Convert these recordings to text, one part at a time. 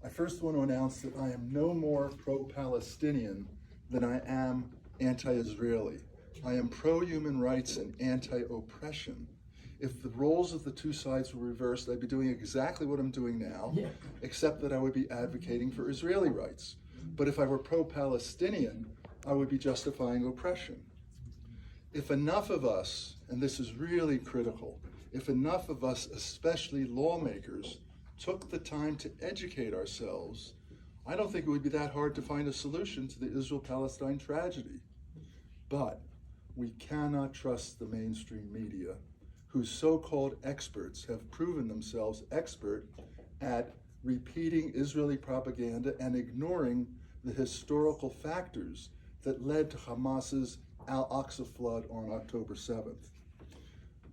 I first want to announce that I am no more pro-Palestinian than I am anti-Israeli. I am pro-human rights and anti-oppression. If the roles of the two sides were reversed, I'd be doing exactly what I'm doing now, except that I would be advocating for Israeli rights. But if I were pro-Palestinian, I would be justifying oppression. If enough of us, and this is really critical, if enough of us, especially lawmakers, took the time to educate ourselves, I don't think it would be that hard to find a solution to the Israel-Palestine tragedy. But we cannot trust the mainstream media, whose so-called experts have proven themselves expert at repeating Israeli propaganda and ignoring the historical factors that led to Hamas's Al-Aqsa flood on October 7th.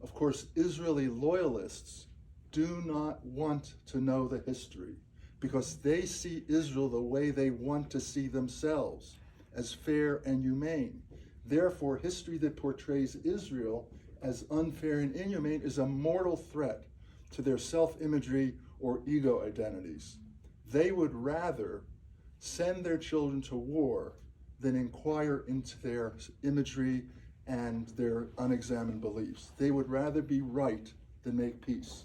Of course, Israeli loyalists do not want to know the history because they see Israel the way they want to see themselves, as fair and humane. Therefore, history that portrays Israel as unfair and inhumane is a mortal threat to their self-imagery or ego identities. They would rather send their children to war than inquire into their imagery and their unexamined beliefs. They would rather be right than make peace.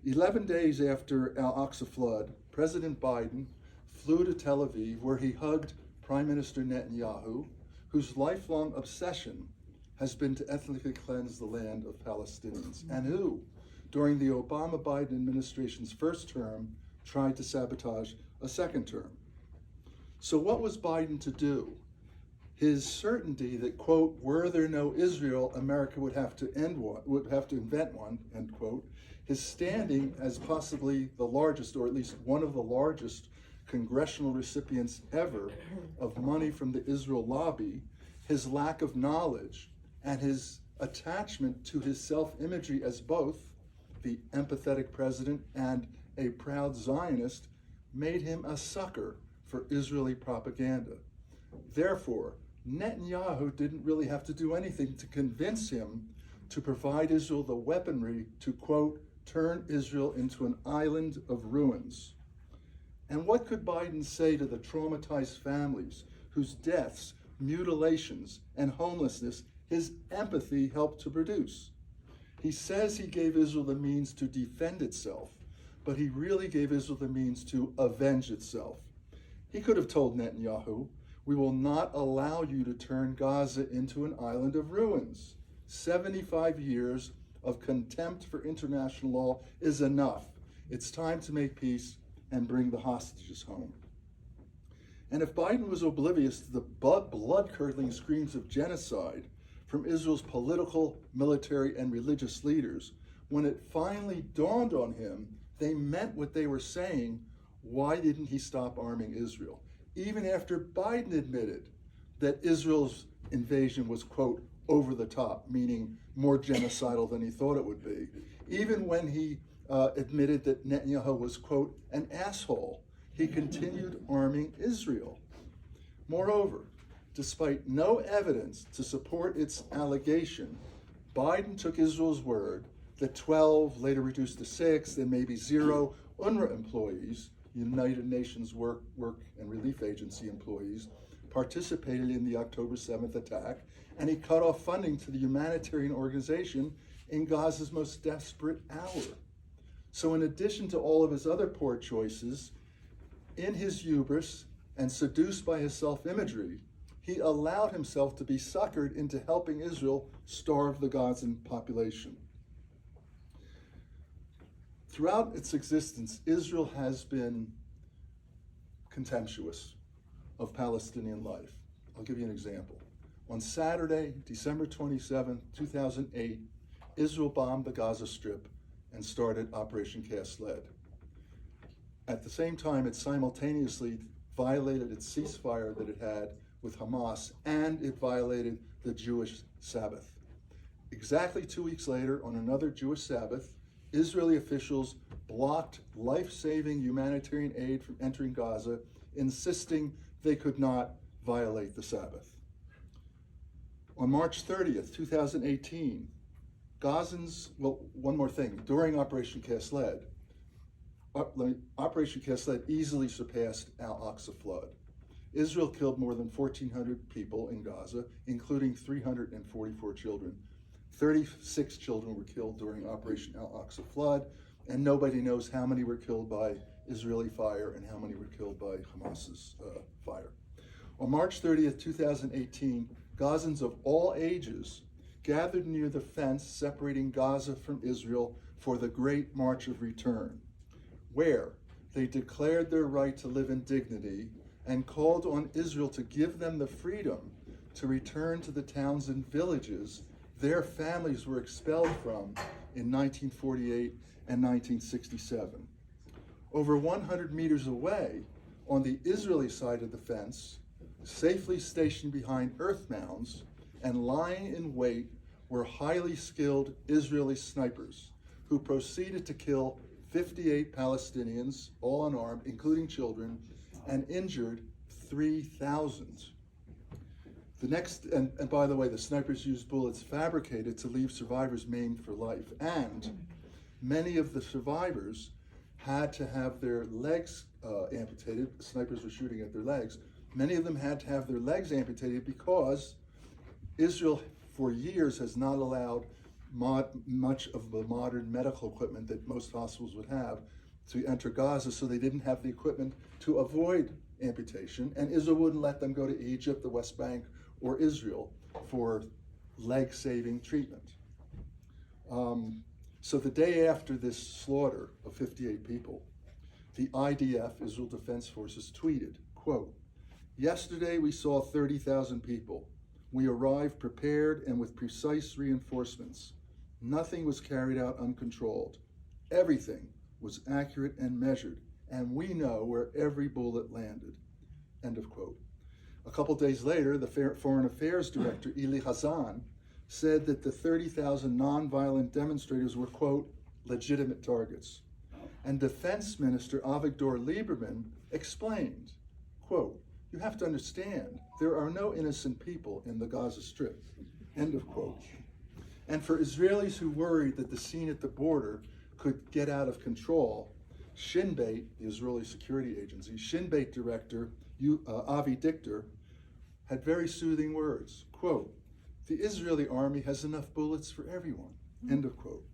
11 days after Al-Aqsa flood, President Biden flew to Tel Aviv, where he hugged Prime Minister Netanyahu, whose lifelong obsession has been to ethnically cleanse the land of Palestinians, and who, during the Obama-Biden administration's first term, tried to sabotage a second term. So what was Biden to do? His certainty that, quote, were there no Israel, America would have to invent one, end quote, his standing as possibly the largest, or at least one of the largest congressional recipients ever of money from the Israel lobby, his lack of knowledge, and his attachment to his self-imagery as both the empathetic president and a proud Zionist made him a sucker for Israeli propaganda. Therefore, Netanyahu didn't really have to do anything to convince him to provide Israel the weaponry to, quote, turn Israel into an island of ruins. And what could Biden say to the traumatized families whose deaths, mutilations, and homelessness his empathy helped to produce? He says he gave Israel the means to defend itself, but he really gave Israel the means to avenge itself. He could have told Netanyahu, we will not allow you to turn Gaza into an island of ruins. 75 years of contempt for international law is enough. It's time to make peace and bring the hostages home. And if Biden was oblivious to the blood-curdling screams of genocide from Israel's political, military, and religious leaders, when it finally dawned on him they meant what they were saying, why didn't he stop arming Israel? Even after Biden admitted that Israel's invasion was, quote, over the top, meaning more genocidal than he thought it would be. Even when he admitted that Netanyahu was, quote, an asshole, he continued arming Israel. Moreover, despite no evidence to support its allegation, Biden took Israel's word that 12, later reduced to 6, and maybe 0 UNRWA employees, United Nations Work and Relief Agency employees, participated in the October 7th attack, and he cut off funding to the humanitarian organization in Gaza's most desperate hour. So in addition to all of his other poor choices, in his hubris and seduced by his self-imagery, he allowed himself to be suckered into helping Israel starve the Gazan population. Throughout its existence, Israel has been contemptuous of Palestinian life. I'll give you an example. On Saturday, December 27, 2008, Israel bombed the Gaza Strip and started Operation Cast Lead. At the same time, it simultaneously violated its ceasefire that it had with Hamas, and it violated the Jewish Sabbath. Exactly 2 weeks later, on another Jewish Sabbath, Israeli officials blocked life-saving humanitarian aid from entering Gaza, insisting they could not violate the Sabbath. On March 30th, 2018, Gazans, well, one more thing, during Operation Cast Lead, Operation Cast Lead easily surpassed Al-Aqsa flood. Israel killed more than 1,400 people in Gaza, including 344 children. 36 children were killed during Operation Al-Aqsa flood, and nobody knows how many were killed by Israeli fire and how many were killed by Hamas's fire. On March 30th, 2018, Gazans of all ages gathered near the fence separating Gaza from Israel for the Great March of Return, where they declared their right to live in dignity and called on Israel to give them the freedom to return to the towns and villages their families were expelled from in 1948 and 1967. Over 100 meters away, on the Israeli side of the fence, safely stationed behind earth mounds and lying in wait were highly skilled Israeli snipers who proceeded to kill 58 Palestinians, all unarmed, including children, and injured 3,000. And by the way, the snipers used bullets fabricated to leave survivors maimed for life. And many of the survivors had to have their legs amputated. The snipers were shooting at their legs. Many of them had to have their legs amputated because Israel, for years, has not allowed much of the modern medical equipment that most hospitals would have to enter Gaza, so they didn't have the equipment to avoid amputation, and Israel wouldn't let them go to Egypt, the West Bank, or Israel for leg-saving treatment. So the day after this slaughter of 58 people, the IDF, Israel Defense Forces, tweeted, quote, "Yesterday we saw 30,000 people. We arrived prepared and with precise reinforcements. Nothing was carried out uncontrolled. Everything was accurate and measured, and we know where every bullet landed." End of quote. A couple days later, the Foreign Affairs Director, Eli Hazan, said that the 30,000 nonviolent demonstrators were, quote, "legitimate targets." And Defense Minister Avigdor Lieberman explained, quote, "You have to understand, there are no innocent people in the Gaza Strip," end of quote. And for Israelis who worried that the scene at the border could get out of control, Shin Bet, the Israeli security agency, Shin Bet director Avi Dichter, had very soothing words, quote, "The Israeli army has enough bullets for everyone," end of quote.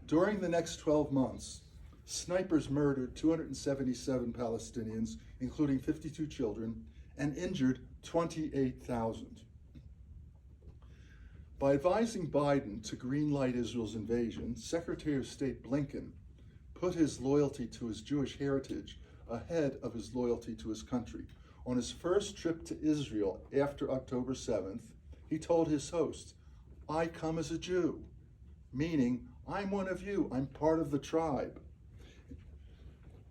During the next 12 months, snipers murdered 277 Palestinians, including 52 children, and injured 28,000. By advising Biden to greenlight Israel's invasion, Secretary of State Blinken put his loyalty to his Jewish heritage ahead of his loyalty to his country. On his first trip to Israel after October 7th, he told his host, "I come as a Jew," meaning, "I'm one of you, I'm part of the tribe."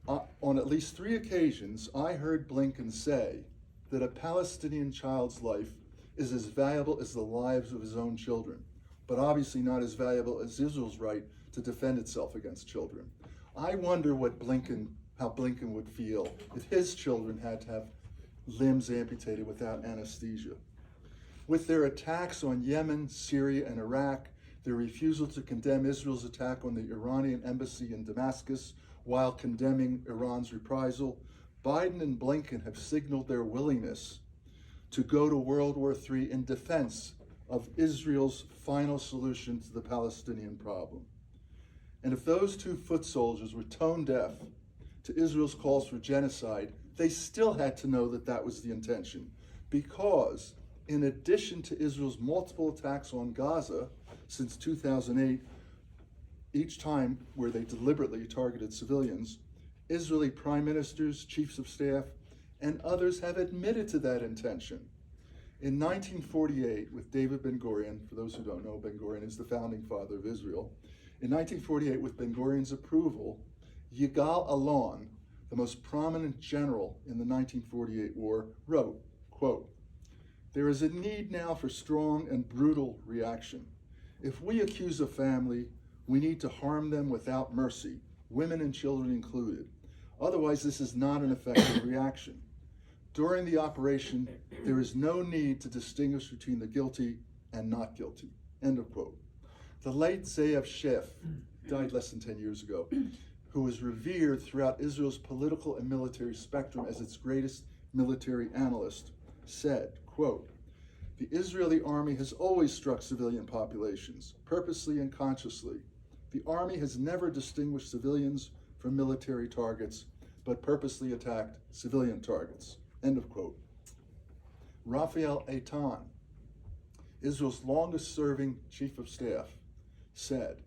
On at least 3 occasions, I heard Blinken say that a Palestinian child's life is as valuable as the lives of his own children, but obviously not as valuable as Israel's right to defend itself against children. I wonder how Blinken would feel if his children had to have limbs amputated without anesthesia. With their attacks on Yemen, Syria, and Iraq, their refusal to condemn Israel's attack on the Iranian embassy in Damascus while condemning Iran's reprisal, Biden and Blinken have signaled their willingness to go to World War III in defense of Israel's final solution to the Palestinian problem. And if those 2 foot soldiers were tone deaf to Israel's calls for genocide, they still had to know that that was the intention, because in addition to Israel's multiple attacks on Gaza since 2008, each time where they deliberately targeted civilians, Israeli prime ministers, chiefs of staff, and others have admitted to that intention. In 1948, with David Ben-Gurion, for those who don't know, Ben-Gurion is the founding father of Israel. In 1948, with Ben-Gurion's approval, Yigal Allon, the most prominent general in the 1948 war, wrote, quote, "There is a need now for strong and brutal reaction. If we accuse a family, we need to harm them without mercy, women and children included. Otherwise, this is not an effective reaction. During the operation, there is no need to distinguish between the guilty and not guilty," end of quote. The late Ze'ev Shef died less than 10 years ago, who is revered throughout Israel's political and military spectrum as its greatest military analyst, said, quote, "The Israeli army has always struck civilian populations, purposely and consciously. The army has never distinguished civilians from military targets, but purposely attacked civilian targets," end of quote. Raphael Eitan, Israel's longest-serving chief of staff, said,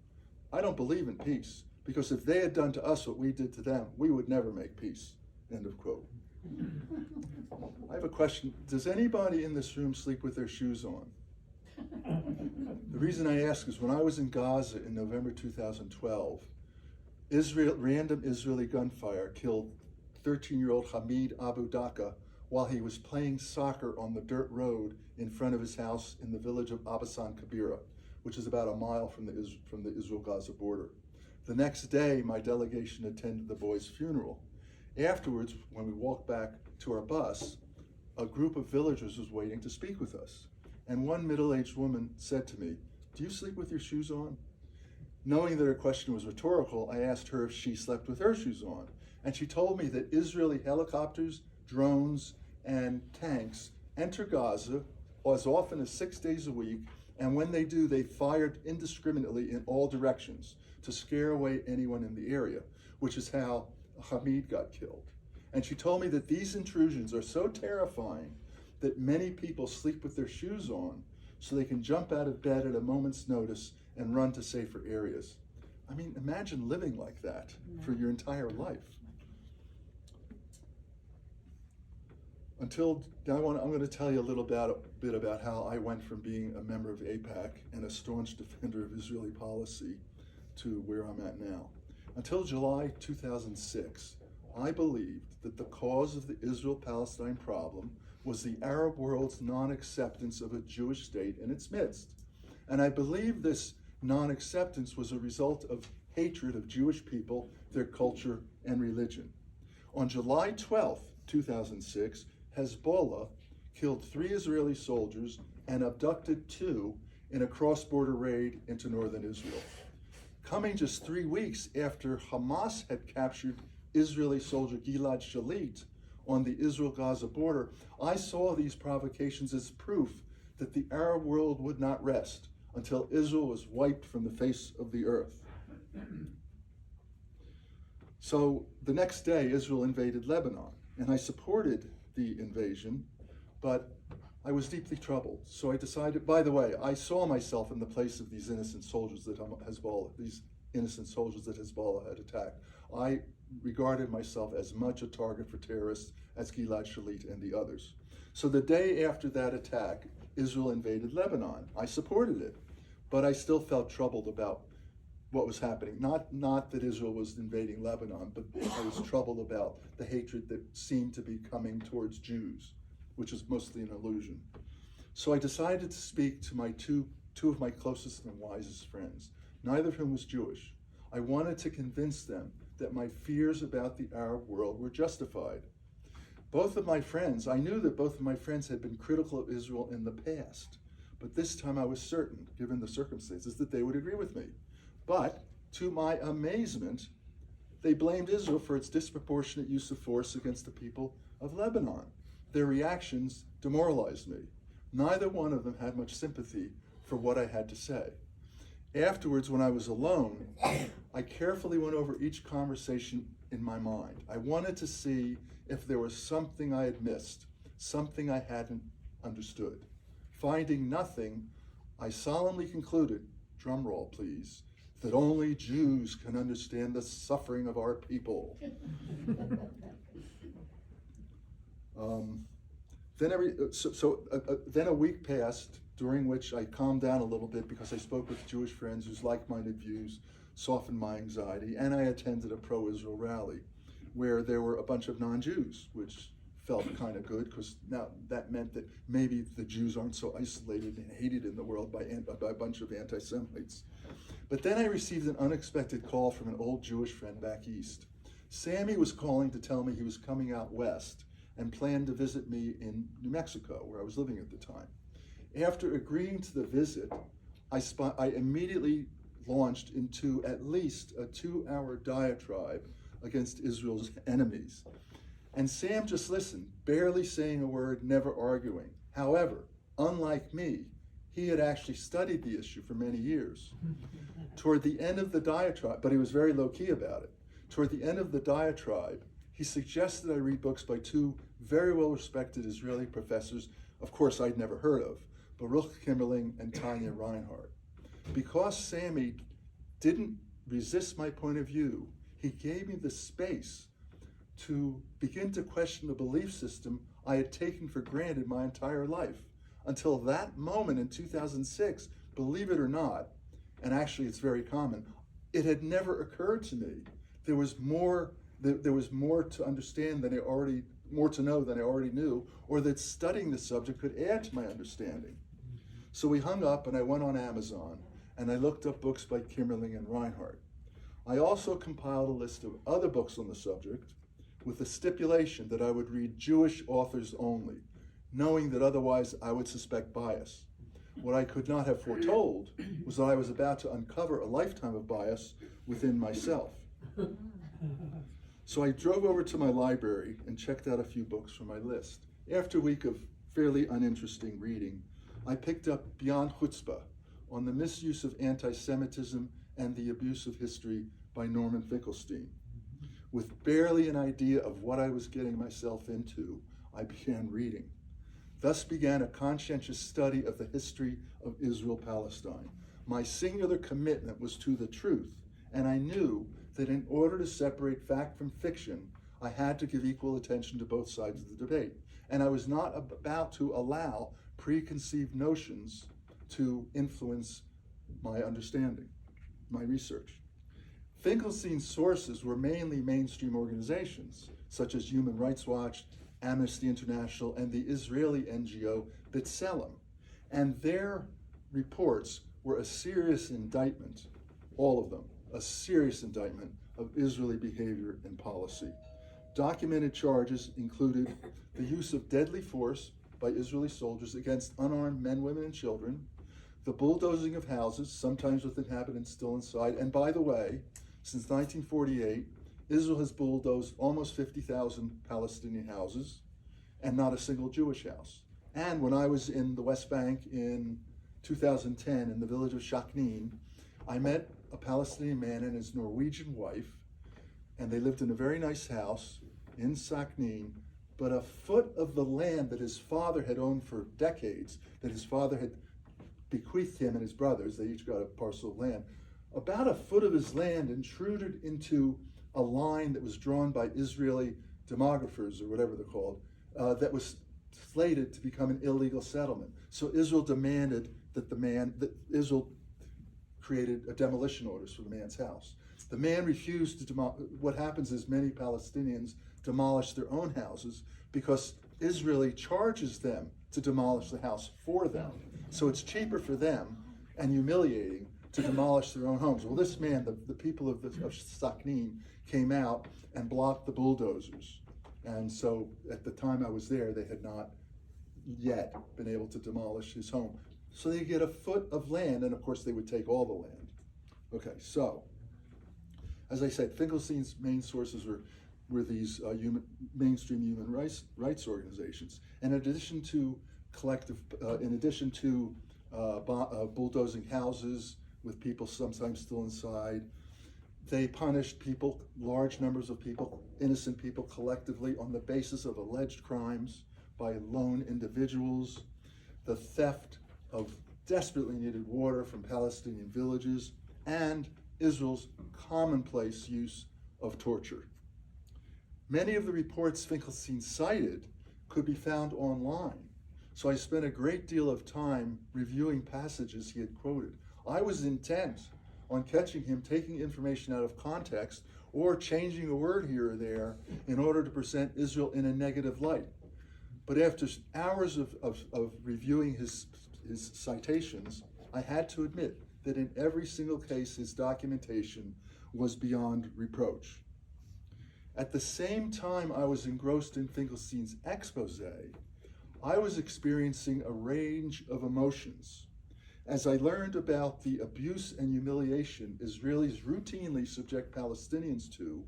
"I don't believe in peace, because if they had done to us what we did to them, we would never make peace," end of quote. I have a question. Does anybody in this room sleep with their shoes on? The reason I ask is when I was in Gaza in November 2012, random Israeli gunfire killed 13-year-old Hamid Abu Daqqa while he was playing soccer on the dirt road in front of his house in the village of Abasan Kabira, which is about a mile from the Israel-Gaza border. The next day, my delegation attended the boy's funeral. Afterwards, when we walked back to our bus, a group of villagers was waiting to speak with us. And one middle-aged woman said to me, "Do you sleep with your shoes on?" Knowing that her question was rhetorical, I asked her if she slept with her shoes on. And she told me that Israeli helicopters, drones, and tanks enter Gaza as often as 6 days a week, and when they do, they fired indiscriminately in all directions to scare away anyone in the area, which is how Hamid got killed. And she told me that these intrusions are so terrifying that many people sleep with their shoes on so they can jump out of bed at a moment's notice and run to safer areas. I mean, imagine living like that for your entire life. I'm going to tell you a little bit about how I went from being a member of AIPAC and a staunch defender of Israeli policy to where I'm at now. Until July 2006, I believed that the cause of the Israel-Palestine problem was the Arab world's non-acceptance of a Jewish state in its midst. And I believe this non-acceptance was a result of hatred of Jewish people, their culture, and religion. On July 12, 2006, Hezbollah killed 3 Israeli soldiers and abducted 2 in a cross-border raid into northern Israel. Coming just 3 weeks after Hamas had captured Israeli soldier Gilad Shalit on the Israel-Gaza border, I saw these provocations as proof that the Arab world would not rest until Israel was wiped from the face of the earth. So the next day, Israel invaded Lebanon, and I supported the invasion, but I was deeply troubled. So I decided, by the way, I saw myself in the place of these innocent soldiers that Hezbollah had attacked. I regarded myself as much a target for terrorists as Gilad Shalit and the others. So the day after that attack, Israel invaded Lebanon. I supported it, but I still felt troubled about what was happening. Not that Israel was invading Lebanon, but I was troubled about the hatred that seemed to be coming towards Jews, which is mostly an illusion. So I decided to speak to two of my closest and wisest friends, neither of whom was Jewish. I wanted to convince them that my fears about the Arab world were justified. I knew that both of my friends had been critical of Israel in the past, but this time I was certain, given the circumstances, that they would agree with me. But to my amazement, they blamed Israel for its disproportionate use of force against the people of Lebanon. Their reactions demoralized me. Neither one of them had much sympathy for what I had to say. Afterwards, when I was alone, I carefully went over each conversation in my mind. I wanted to see if there was something I had missed, something I hadn't understood. Finding nothing, I solemnly concluded, drum roll please, that only Jews can understand the suffering of our people. Then a week passed, during which I calmed down a little bit because I spoke with Jewish friends whose like-minded views softened my anxiety, and I attended a pro-Israel rally where there were a bunch of non-Jews, which felt kind of good because now that meant that maybe the Jews aren't so isolated and hated in the world by a bunch of anti-Semites. But then I received an unexpected call from an old Jewish friend back east. Sammy was calling to tell me he was coming out west and planned to visit me in New Mexico, where I was living at the time. After agreeing to the visit, I immediately launched into at least a 2-hour diatribe against Israel's enemies. And Sam just listened, barely saying a word, never arguing. However, unlike me, he had actually studied the issue for many years. Toward the end of the diatribe, but he was very low-key about it. Toward the end of the diatribe, he suggested I read books by two very well-respected Israeli professors, of course I'd never heard of, Baruch Kimmerling and Tanya Reinhardt. Because Sammy didn't resist my point of view, he gave me the space to begin to question the belief system I had taken for granted my entire life. Until that moment in 2006, believe it or not, and actually it's very common, it had never occurred to me. There was more to understand than more to know than I already knew, or that studying the subject could add to my understanding. So we hung up and I went on Amazon and I looked up books by Kimmerling and Reinhardt. I also compiled a list of other books on the subject with the stipulation that I would read Jewish authors only, knowing that otherwise I would suspect bias. What I could not have foretold was that I was about to uncover a lifetime of bias within myself. So I drove over to my library and checked out a few books from my list. After a week of fairly uninteresting reading, I picked up Beyond Chutzpah, on the misuse of anti-Semitism and the abuse of history by Norman Finkelstein. With barely an idea of what I was getting myself into, I began reading. Thus began a conscientious study of the history of Israel-Palestine. My singular commitment was to the truth, and I knew that in order to separate fact from fiction, I had to give equal attention to both sides of the debate. And I was not about to allow preconceived notions to influence my understanding, my research. Finkelstein's sources were mainly mainstream organizations, such as Human Rights Watch, Amnesty International, and the Israeli NGO B'Tselem. And their reports were a serious indictment, all of them, a serious indictment of Israeli behavior and policy. Documented charges included the use of deadly force by Israeli soldiers against unarmed men, women, and children, the bulldozing of houses, sometimes with inhabitants still inside. And by the way, since 1948, Israel has bulldozed almost 50,000 Palestinian houses and not a single Jewish house. And when I was in the West Bank in 2010 in the village of Shaknin, I met a Palestinian man and his Norwegian wife, and they lived in a very nice house in Saknin, but a foot of the land that his father had owned for decades, that his father had bequeathed him and his brothers, they each got a parcel of land, about a foot of his land intruded into a line that was drawn by Israeli demographers, or whatever they're called, that was slated to become an illegal settlement. So Israel demanded that Israel created a demolition orders for the man's house. The man refused to demolish. What happens is many Palestinians demolish their own houses because Israeli charges them to demolish the house for them. So it's cheaper for them and humiliating to demolish their own homes. Well, this man, the people of Saknin, came out and blocked the bulldozers. And so at the time I was there, they had not yet been able to demolish his home. So they get a foot of land, and of course they would take all the land. Okay, so, as I said, Finkelstein's main sources were these mainstream human rights organizations. And in addition to bulldozing houses with people sometimes still inside, they punished people, large numbers of people, innocent people collectively on the basis of alleged crimes by lone individuals, the theft of desperately needed water from Palestinian villages, and Israel's commonplace use of torture. Many of the reports Finkelstein cited could be found online, so I spent a great deal of time reviewing passages he had quoted. I was intent on catching him taking information out of context or changing a word here or there in order to present Israel in a negative light. But after hours of reviewing his citations, I had to admit that in every single case, his documentation was beyond reproach. At the same time I was engrossed in Finkelstein's expose, I was experiencing a range of emotions. As I learned about the abuse and humiliation Israelis routinely subject Palestinians to,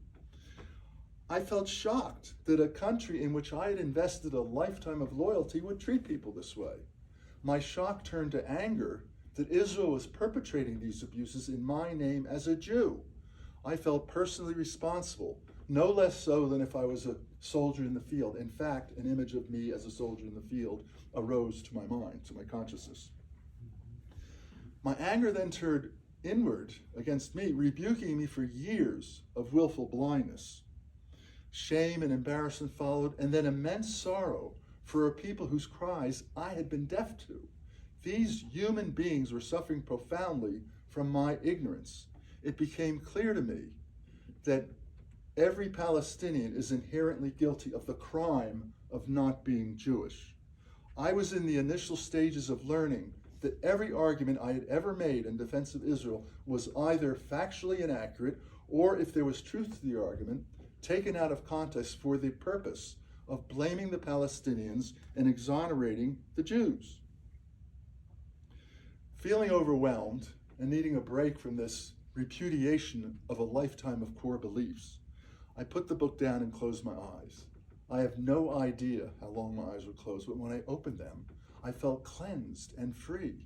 I felt shocked that a country in which I had invested a lifetime of loyalty would treat people this way. My shock turned to anger that Israel was perpetrating these abuses in my name as a Jew. I felt personally responsible, no less so than if I was a soldier in the field. In fact, an image of me as a soldier in the field arose to my mind, to my consciousness. My anger then turned inward against me, rebuking me for years of willful blindness. Shame and embarrassment followed, and then immense sorrow for a people whose cries I had been deaf to. These human beings were suffering profoundly from my ignorance. It became clear to me that every Palestinian is inherently guilty of the crime of not being Jewish. I was in the initial stages of learning that every argument I had ever made in defense of Israel was either factually inaccurate, or if there was truth to the argument, taken out of context for the purpose of blaming the Palestinians and exonerating the Jews. Feeling overwhelmed and needing a break from this repudiation of a lifetime of core beliefs, I put the book down and closed my eyes. I have no idea how long my eyes were closed, but when I opened them, I felt cleansed and free.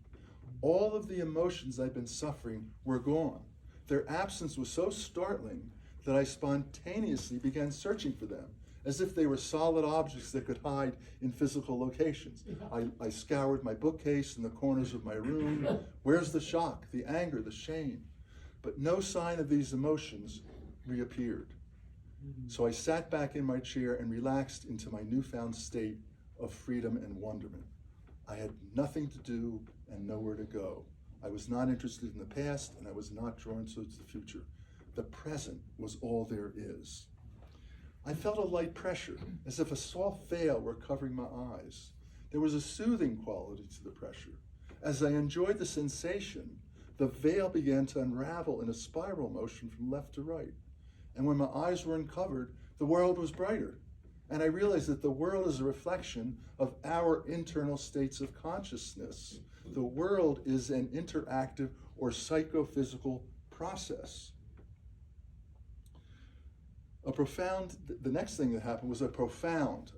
All of the emotions I'd been suffering were gone. Their absence was so startling that I spontaneously began searching for them, as if they were solid objects that could hide in physical locations. I scoured my bookcase and the corners of my room. Where's the shock, the anger, the shame? But no sign of these emotions reappeared. So I sat back in my chair and relaxed into my newfound state of freedom and wonderment. I had nothing to do and nowhere to go. I was not interested in the past, and I was not drawn towards the future. The present was all there is. I felt a light pressure, as if a soft veil were covering my eyes. There was a soothing quality to the pressure. As I enjoyed the sensation, the veil began to unravel in a spiral motion from left to right. And when my eyes were uncovered, the world was brighter. And I realized that the world is a reflection of our internal states of consciousness. The world is an interactive or psychophysical process. The next thing that happened was a profound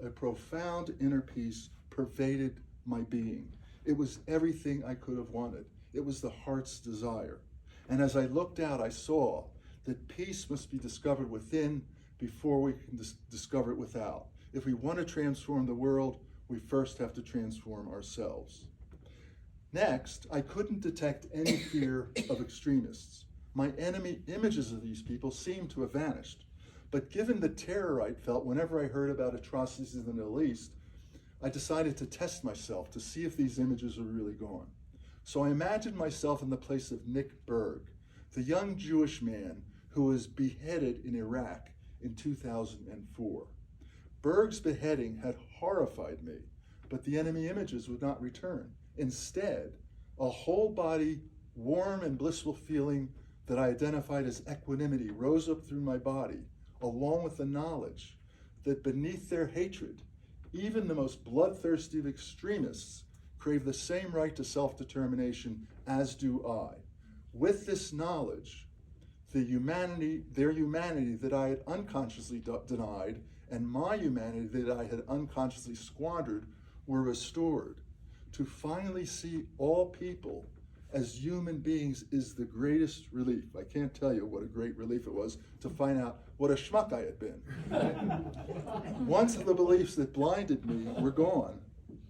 inner peace pervaded my being. It was everything I could have wanted. It was the heart's desire. And as I looked out, I saw that peace must be discovered within before we can discover it without. If we want to transform the world, we first have to transform ourselves. Next, I couldn't detect any fear of extremists. My enemy images of these people seemed to have vanished. But given the terror I felt whenever I heard about atrocities in the Middle East, I decided to test myself to see if these images were really gone. So I imagined myself in the place of Nick Berg, the young Jewish man who was beheaded in Iraq in 2004. Berg's beheading had horrified me, but the enemy images would not return. Instead, a whole body, warm and blissful feeling that I identified as equanimity rose up through my body, along with the knowledge that beneath their hatred, even the most bloodthirsty of extremists crave the same right to self-determination as do I. With this knowledge, their humanity that I had unconsciously denied and my humanity that I had unconsciously squandered were restored. To finally see all people as human beings is the greatest relief. I can't tell you what a great relief it was to find out what a schmuck I had been. Once the beliefs that blinded me were gone,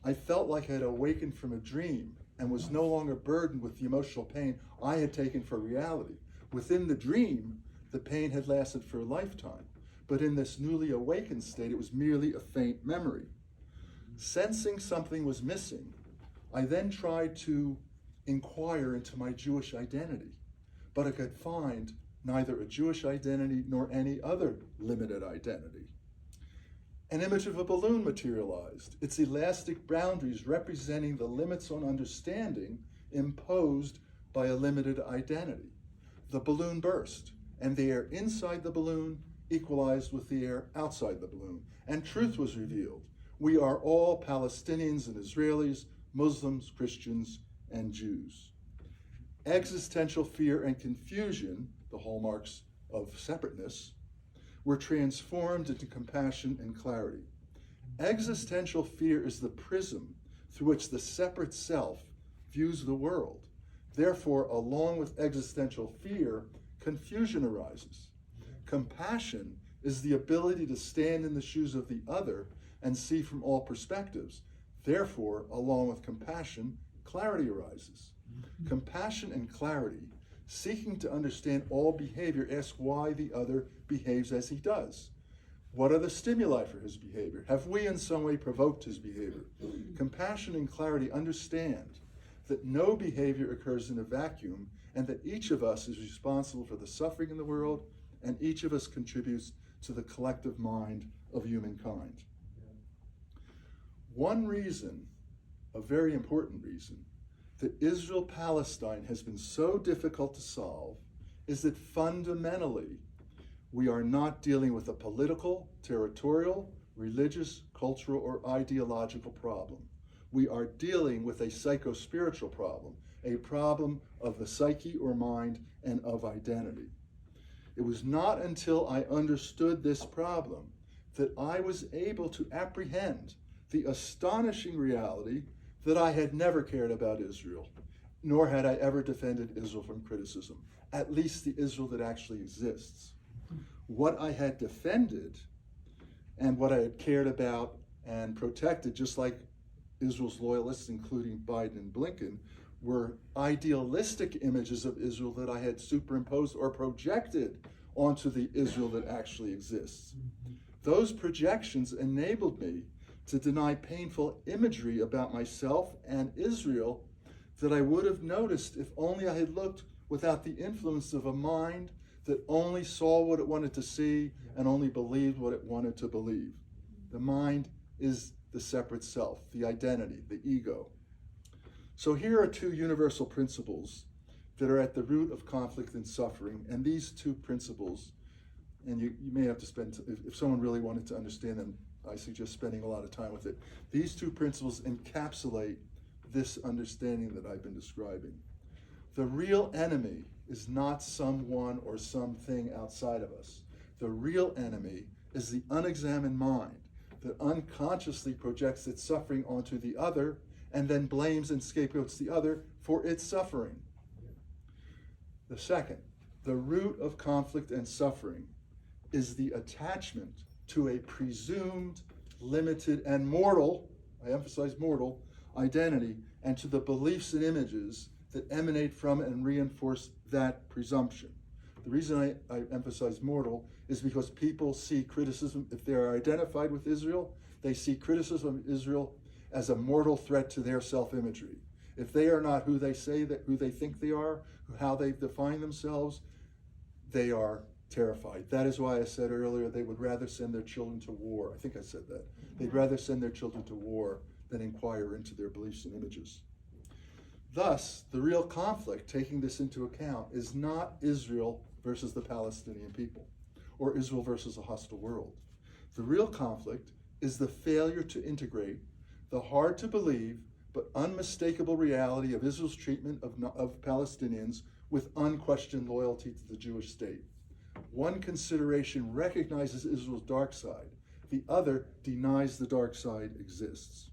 I felt like I had awakened from a dream and was no longer burdened with the emotional pain I had taken for reality. Within the dream, the pain had lasted for a lifetime, but in this newly awakened state, it was merely a faint memory. Sensing something was missing, I then tried to inquire into my Jewish identity, but I could find neither a Jewish identity nor any other limited identity. An image of a balloon materialized, its elastic boundaries representing the limits on understanding imposed by a limited identity. The balloon burst, and the air inside the balloon equalized with the air outside the balloon, and truth was revealed. We are all Palestinians and Israelis, Muslims, Christians, and Jews. Existential fear and confusion, the hallmarks of separateness, were transformed into compassion and clarity. Existential fear is the prism through which the separate self views the world. Therefore, along with existential fear, confusion arises. Compassion is the ability to stand in the shoes of the other and see from all perspectives. Therefore, along with compassion, clarity arises. Compassion and clarity, seeking to understand all behavior, ask why the other behaves as he does. What are the stimuli for his behavior? Have we in some way provoked his behavior? Compassion and clarity understand that no behavior occurs in a vacuum and that each of us is responsible for the suffering in the world and each of us contributes to the collective mind of humankind. One reason, a very important reason, that Israel-Palestine has been so difficult to solve is that fundamentally we are not dealing with a political, territorial, religious, cultural, or ideological problem. We are dealing with a psychospiritual problem, a problem of the psyche or mind and of identity. It was not until I understood this problem that I was able to apprehend the astonishing reality that I had never cared about Israel, nor had I ever defended Israel from criticism, at least the Israel that actually exists. What I had defended and what I had cared about and protected, just like Israel's loyalists, including Biden and Blinken, were idealistic images of Israel that I had superimposed or projected onto the Israel that actually exists. Those projections enabled me to deny painful imagery about myself and Israel that I would have noticed if only I had looked without the influence of a mind that only saw what it wanted to see and only believed what it wanted to believe. The mind is the separate self, the identity, the ego. So here are two universal principles that are at the root of conflict and suffering, and these two principles, and you may have to spend, if someone really wanted to understand them, I suggest spending a lot of time with it. These two principles encapsulate this understanding that I've been describing. The real enemy is not someone or something outside of us. The real enemy is the unexamined mind that unconsciously projects its suffering onto the other and then blames and scapegoats the other for its suffering. The second, the root of conflict and suffering is the attachment to a presumed, limited, and mortal, I emphasize mortal, identity, and to the beliefs and images that emanate from and reinforce that presumption. The reason I emphasize mortal is because people see criticism, if they are identified with Israel, they see criticism of Israel as a mortal threat to their self-imagery. If they are not who they say that, who they think they are, how they define themselves, they are terrified. That is why I said earlier they would rather send their children to war. I think I said that. They'd rather send their children to war than inquire into their beliefs and images. Thus, the real conflict, taking this into account, is not Israel versus the Palestinian people, or Israel versus a hostile world. The real conflict is the failure to integrate the hard-to-believe but unmistakable reality of Israel's treatment of Palestinians with unquestioned loyalty to the Jewish state. One consideration recognizes Israel's dark side. The other denies the dark side exists.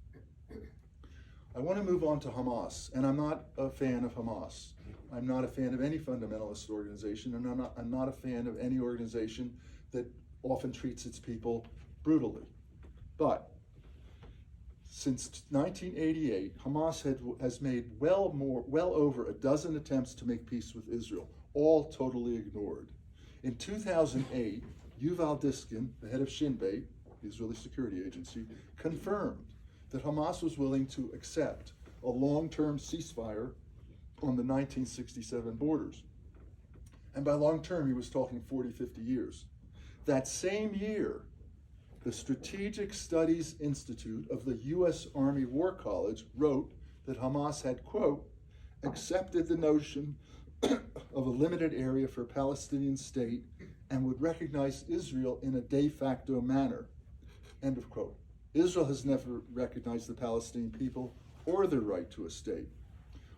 I want to move on to Hamas, and I'm not a fan of Hamas. I'm not a fan of any fundamentalist organization, and I'm not a fan of any organization that often treats its people brutally. But since 1988, Hamas has made well over a dozen attempts to make peace with Israel, all totally ignored. In 2008, Yuval Diskin, the head of Shin Bet, the Israeli security agency, confirmed that Hamas was willing to accept a long-term ceasefire on the 1967 borders. And by long-term, he was talking 40, 50 years. That same year, the Strategic Studies Institute of the U.S. Army War College wrote that Hamas had, quote, accepted the notion of a limited area for a Palestinian state and would recognize Israel in a de facto manner, end of quote. Israel has never recognized the Palestinian people or their right to a state.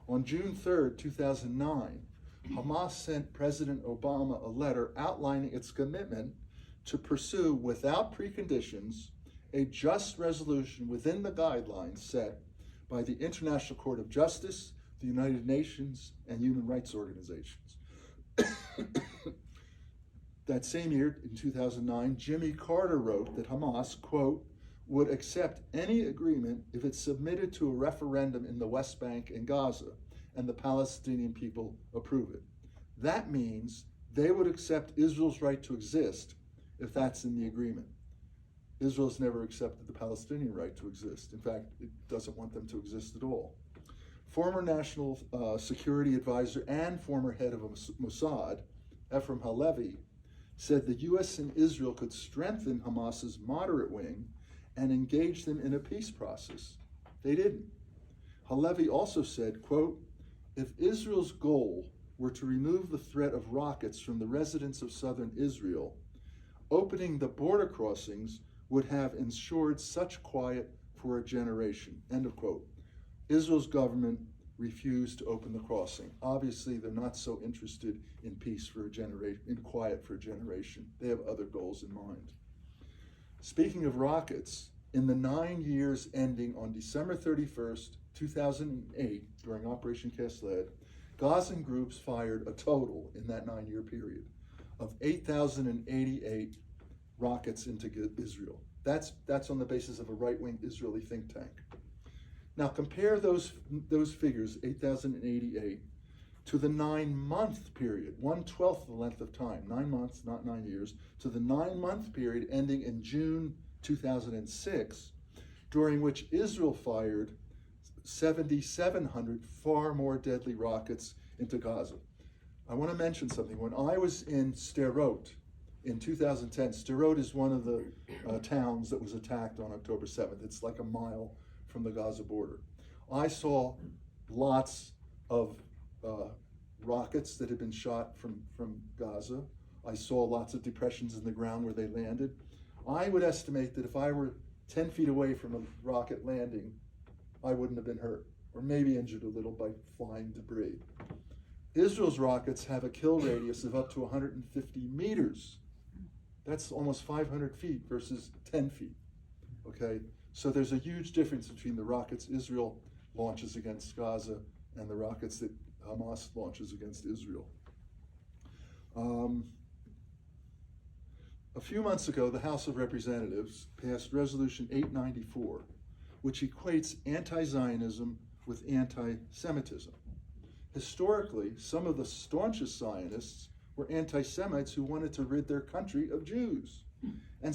On June 3rd, 2009, Hamas sent President Obama a letter outlining its commitment to pursue, without preconditions, a just resolution within the guidelines set by the International Court of Justice, the United Nations, and human rights organizations. That same year, in 2009, Jimmy Carter wrote that Hamas, quote, would accept any agreement if it's submitted to a referendum in the West Bank and Gaza, and the Palestinian people approve it. That means they would accept Israel's right to exist if that's in the agreement. Israel's never accepted the Palestinian right to exist. In fact, it doesn't want them to exist at all. Former National Security Advisor and former head of Mossad, Ephraim Halevi, said the US and Israel could strengthen Hamas's moderate wing and engage them in a peace process. They didn't. Halevi also said, quote, if Israel's goal were to remove the threat of rockets from the residents of southern Israel, opening the border crossings would have ensured such quiet for a generation, end of quote. Israel's government refused to open the crossing. Obviously, they're not so interested in peace for a generation, in quiet for a generation. They have other goals in mind. Speaking of rockets, in the 9 years ending on December 31st, 2008, during Operation Cast Lead, Gazan groups fired a total in that 9-year period of 8,088 rockets into Israel. That's on the basis of a right-wing Israeli think tank. Now compare those figures, 8,088, to the 9-month period, 1/12 the length of time, 9 months, not 9 years, to the 9-month period ending in June 2006, during which Israel fired 7,700 far more deadly rockets into Gaza. I want to mention something. When I was in Sderot in 2010, Sderot is one of the towns that was attacked on October 7th. It's like a mile from the Gaza border. I saw lots of rockets that had been shot from Gaza. I saw lots of depressions in the ground where they landed. I would estimate that if I were 10 feet away from a rocket landing, I wouldn't have been hurt, or maybe injured a little by flying debris. Israel's rockets have a kill radius of up to 150 meters. That's almost 500 feet versus 10 feet, okay? So there's a huge difference between the rockets Israel launches against Gaza and the rockets that Hamas launches against Israel. A few months ago, the House of Representatives passed Resolution 894, which equates anti-Zionism with anti-Semitism. Historically, some of the staunchest Zionists were anti-Semites who wanted to rid their country of Jews. And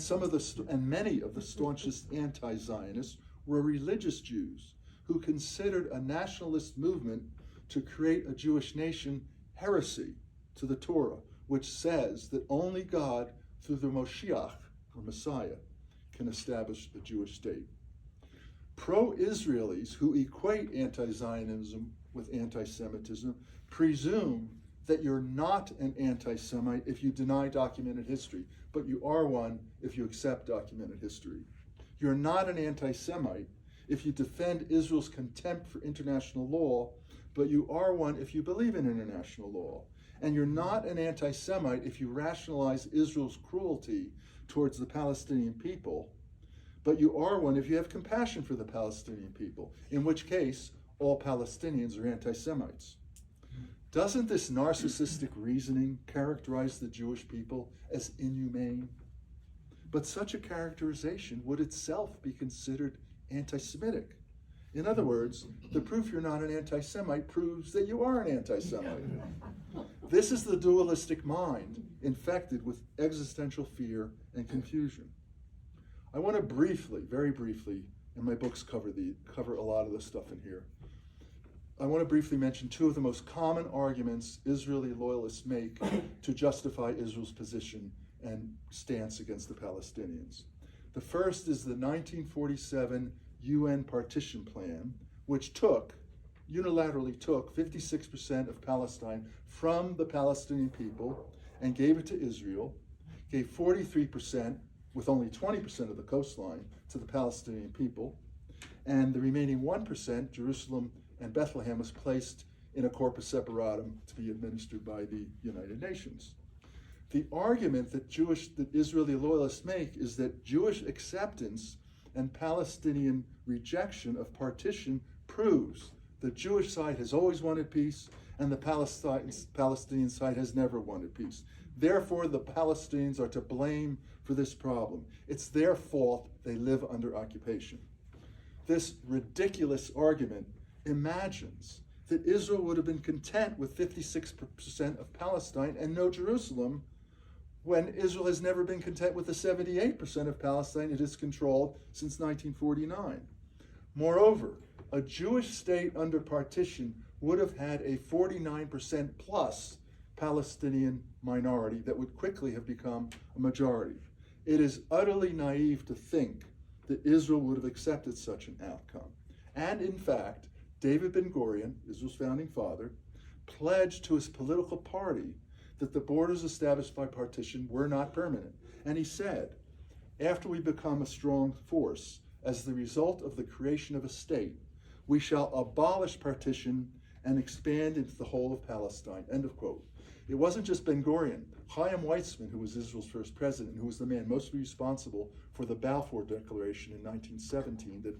many of the staunchest anti-Zionists were religious Jews who considered a nationalist movement to create a Jewish nation heresy to the Torah, which says that only God, through the Moshiach, or Messiah, can establish a Jewish state. Pro-Israelis who equate anti-Zionism with anti-Semitism presume that you're not an anti-Semite if you deny documented history, but you are one if you accept documented history. You're not an anti-Semite if you defend Israel's contempt for international law, but you are one if you believe in international law. And you're not an anti-Semite if you rationalize Israel's cruelty towards the Palestinian people, but you are one if you have compassion for the Palestinian people, in which case all Palestinians are anti-Semites. Doesn't this narcissistic reasoning characterize the Jewish people as inhumane? But such a characterization would itself be considered anti-Semitic. In other words, the proof you're not an anti-Semite proves that you are an anti-Semite. This is the dualistic mind infected with existential fear and confusion. I want to briefly, very briefly, and my books cover a lot of this stuff in here. I want to briefly mention two of the most common arguments Israeli loyalists make to justify Israel's position and stance against the Palestinians. The first is the 1947 UN partition plan, which unilaterally took 56% of Palestine from the Palestinian people and gave it to Israel, gave 43%, with only 20% of the coastline, to the Palestinian people, and the remaining 1%, Jerusalem and Bethlehem was placed in a corpus separatum to be administered by the United Nations. The argument that Israeli loyalists make is that Jewish acceptance and Palestinian rejection of partition proves the Jewish side has always wanted peace and the Palestinian side has never wanted peace. Therefore, the Palestinians are to blame for this problem. It's their fault they live under occupation. This ridiculous argument imagines that Israel would have been content with 56% of Palestine and no Jerusalem, when Israel has never been content with the 78% of Palestine it has controlled since 1949. Moreover, a Jewish state under partition would have had a 49% plus Palestinian minority that would quickly have become a majority. It is utterly naive to think that Israel would have accepted such an outcome. And in fact, David Ben-Gurion, Israel's founding father, pledged to his political party that the borders established by partition were not permanent. And he said, after we become a strong force, as the result of the creation of a state, we shall abolish partition and expand into the whole of Palestine, end of quote. It wasn't just Ben-Gurion. Chaim Weizmann, who was Israel's first president, who was the man mostly responsible for the Balfour Declaration in 1917,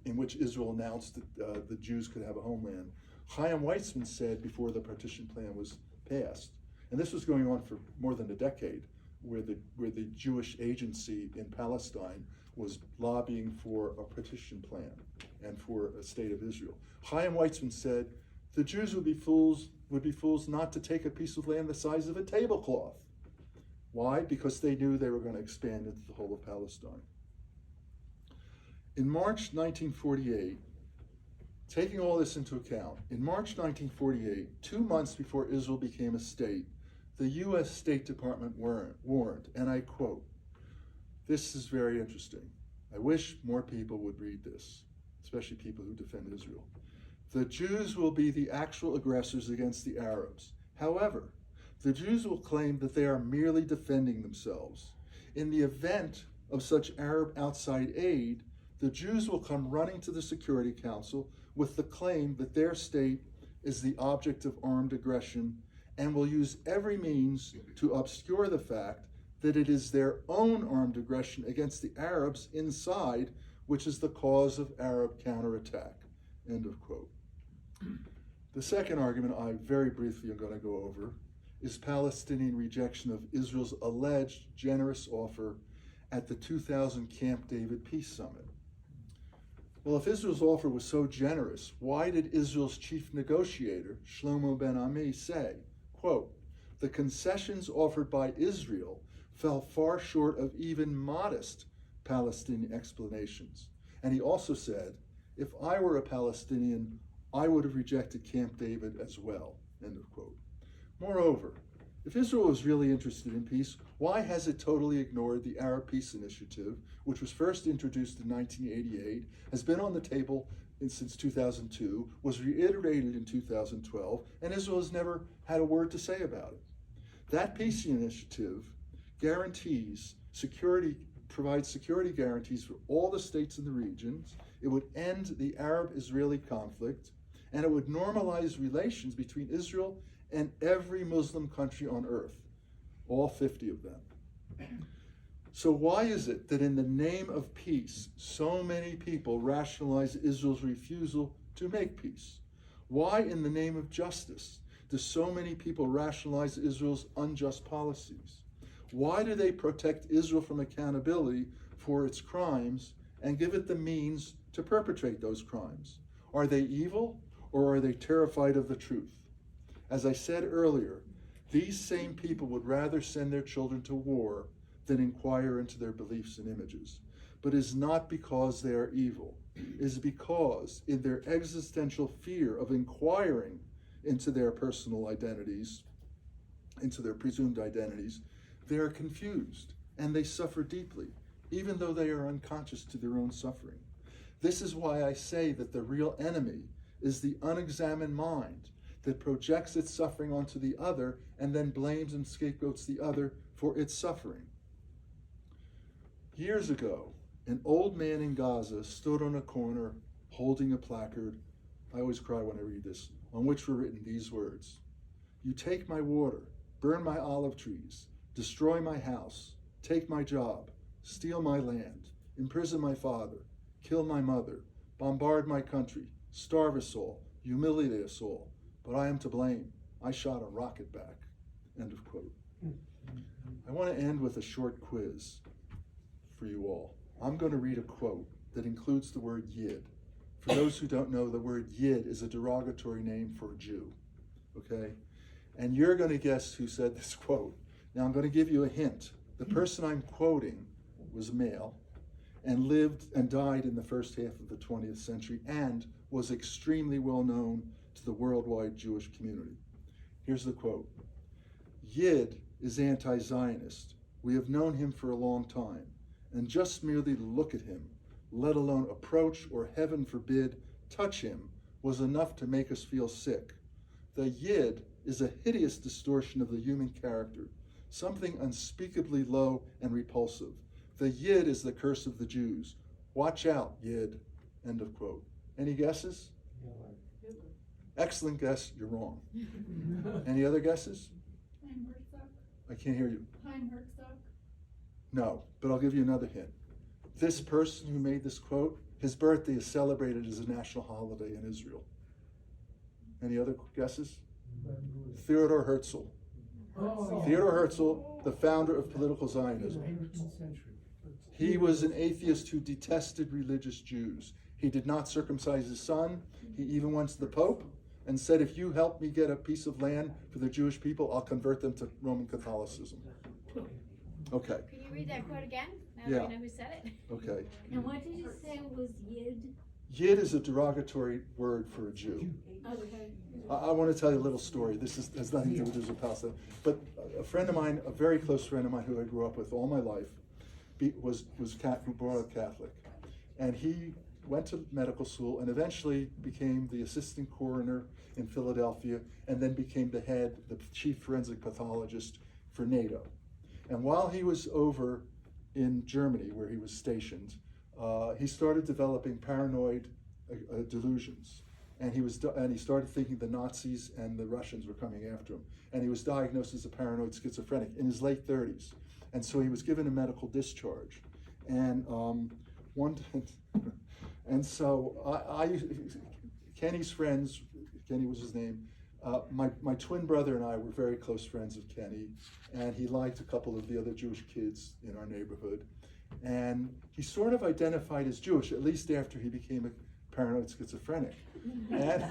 in which Israel announced that the Jews could have a homeland. Chaim Weizmann said before the partition plan was passed, and this was going on for more than a decade, where the Jewish agency in Palestine was lobbying for a partition plan and for a state of Israel. Chaim Weizmann said, the Jews would be fools not to take a piece of land the size of a tablecloth. Why? Because they knew they were going to expand into the whole of Palestine. In March 1948, taking all this into account, in March 1948, 2 months before Israel became a state, the U.S. State Department warned, and I quote, this is very interesting. I wish more people would read this, especially people who defend Israel. The Jews will be the actual aggressors against the Arabs. However, the Jews will claim that they are merely defending themselves. In the event of such Arab outside aid, the Jews will come running to the Security Council with the claim that their state is the object of armed aggression and will use every means to obscure the fact that it is their own armed aggression against the Arabs inside which is the cause of Arab counterattack, end of quote. The second argument I very briefly am going to go over is Palestinian rejection of Israel's alleged generous offer at the 2000 Camp David Peace Summit. Well, if Israel's offer was so generous, why did Israel's chief negotiator, Shlomo Ben-Ami, say, quote, the concessions offered by Israel fell far short of even modest Palestinian explanations. And he also said, if I were a Palestinian, I would have rejected Camp David as well, end of quote. Moreover, if Israel was really interested in peace, why has it totally ignored the Arab Peace Initiative, which was first introduced in 1988, has been on the table since 2002, was reiterated in 2012, and Israel has never had a word to say about it? That peace initiative provides security guarantees for all the states in the regions. It would end the Arab-Israeli conflict, and it would normalize relations between Israel and every Muslim country on earth, all 50 of them. So why is it that in the name of peace, so many people rationalize Israel's refusal to make peace? Why in the name of justice do so many people rationalize Israel's unjust policies? Why do they protect Israel from accountability for its crimes and give it the means to perpetrate those crimes? Are they evil, or are they terrified of the truth? As I said earlier, these same people would rather send their children to war than inquire into their beliefs and images. But it is not because they are evil. It is because in their existential fear of inquiring into their personal identities, into their presumed identities, they are confused and they suffer deeply, even though they are unconscious to their own suffering. This is why I say that the real enemy is the unexamined mind that projects its suffering onto the other and then blames and scapegoats the other for its suffering. Years ago, an old man in Gaza stood on a corner holding a placard, I always cry when I read this, on which were written these words: "You take my water, burn my olive trees, destroy my house, take my job, steal my land, imprison my father, kill my mother, bombard my country, starve us all, humiliate us all, but I am to blame. I shot a rocket back." End of quote. I want to end with a short quiz for you all. I'm going to read a quote that includes the word Yid. For those who don't know, the word Yid is a derogatory name for a Jew, okay? And you're going to guess who said this quote. Now I'm going to give you a hint. The person I'm quoting was male and lived and died in the first half of the 20th century and was extremely well known to the worldwide Jewish community. Here's the quote: "Yid is anti-Zionist. We have known him for a long time, and just merely to look at him, let alone approach or, heaven forbid, touch him, was enough to make us feel sick. The Yid is a hideous distortion of the human character, something unspeakably low and repulsive. The Yid is the curse of the Jews. Watch out, Yid." End of quote. Any guesses? Excellent guess. You're wrong. Any other guesses? I can't hear you. No, but I'll give you another hint. This person who made this quote, his birthday is celebrated as a national holiday in Israel. Any other guesses? Theodor Herzl. Theodor Herzl, the founder of political Zionism. He was an atheist who detested religious Jews. He did not circumcise his son. He even went to the Pope and said, "If you help me get a piece of land for the Jewish people, I'll convert them to Roman Catholicism." Okay. Can you read that quote again? Now Yeah. that we know who said it. Okay. And what did you say was Yid? Yid is a derogatory word for a Jew. Okay. I want to tell you a little story. This has nothing to do with Palestine. But a friend of mine, a very close friend of mine who I grew up with all my life, was brought up Catholic. And he went to medical school and eventually became the assistant coroner in Philadelphia and then became the chief forensic pathologist for NATO. And while he was over in Germany, where he was stationed, he started developing paranoid delusions. And he started thinking the Nazis and the Russians were coming after him. And he was diagnosed as a paranoid schizophrenic in his late 30s. And so he was given a medical discharge. And Kenny's friends, Kenny was his name, my twin brother and I were very close friends of Kenny, and he liked a couple of the other Jewish kids in our neighborhood. And he sort of identified as Jewish, at least after he became a paranoid schizophrenic. And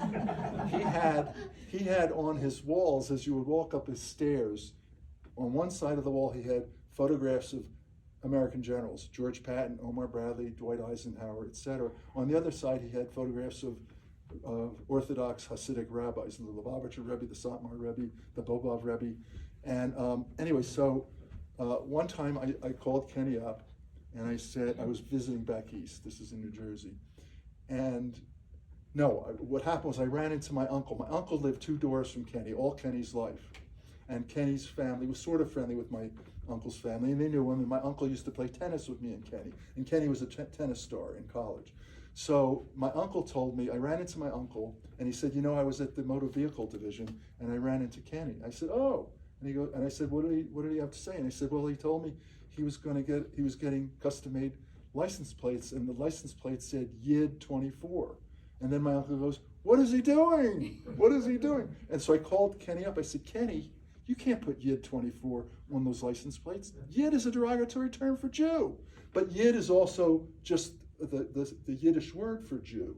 he had on his walls, as you would walk up his stairs, on one side of the wall he had photographs of American generals, George Patton, Omar Bradley, Dwight Eisenhower, etc. On the other side he had photographs of Orthodox Hasidic rabbis, the Lubavitcher Rebbe, the Satmar Rebbe, the Bobov Rebbe. And anyway, so one time I called Kenny up and I said, I was visiting back east, this is in New Jersey. And what happened was I ran into my uncle. My uncle lived 2 doors from Kenny, all Kenny's life. And Kenny's family was sort of friendly with my uncle's family, and they knew him. And my uncle used to play tennis with me and Kenny. And Kenny was a tennis star in college. So my uncle told me, I ran into my uncle, and he said, you know, I was at the motor vehicle division, and I ran into Kenny. I said, oh. And I said, what did he have to say? And he said, well, he told me he was getting custom-made license plates, and the license plate said Yid 24. And then my uncle goes, what is he doing? What is he doing? And so I called Kenny up. I said, Kenny, you can't put Yid 24 on those license plates. Yid is a derogatory term for Jew. But Yid is also just the Yiddish word for Jew.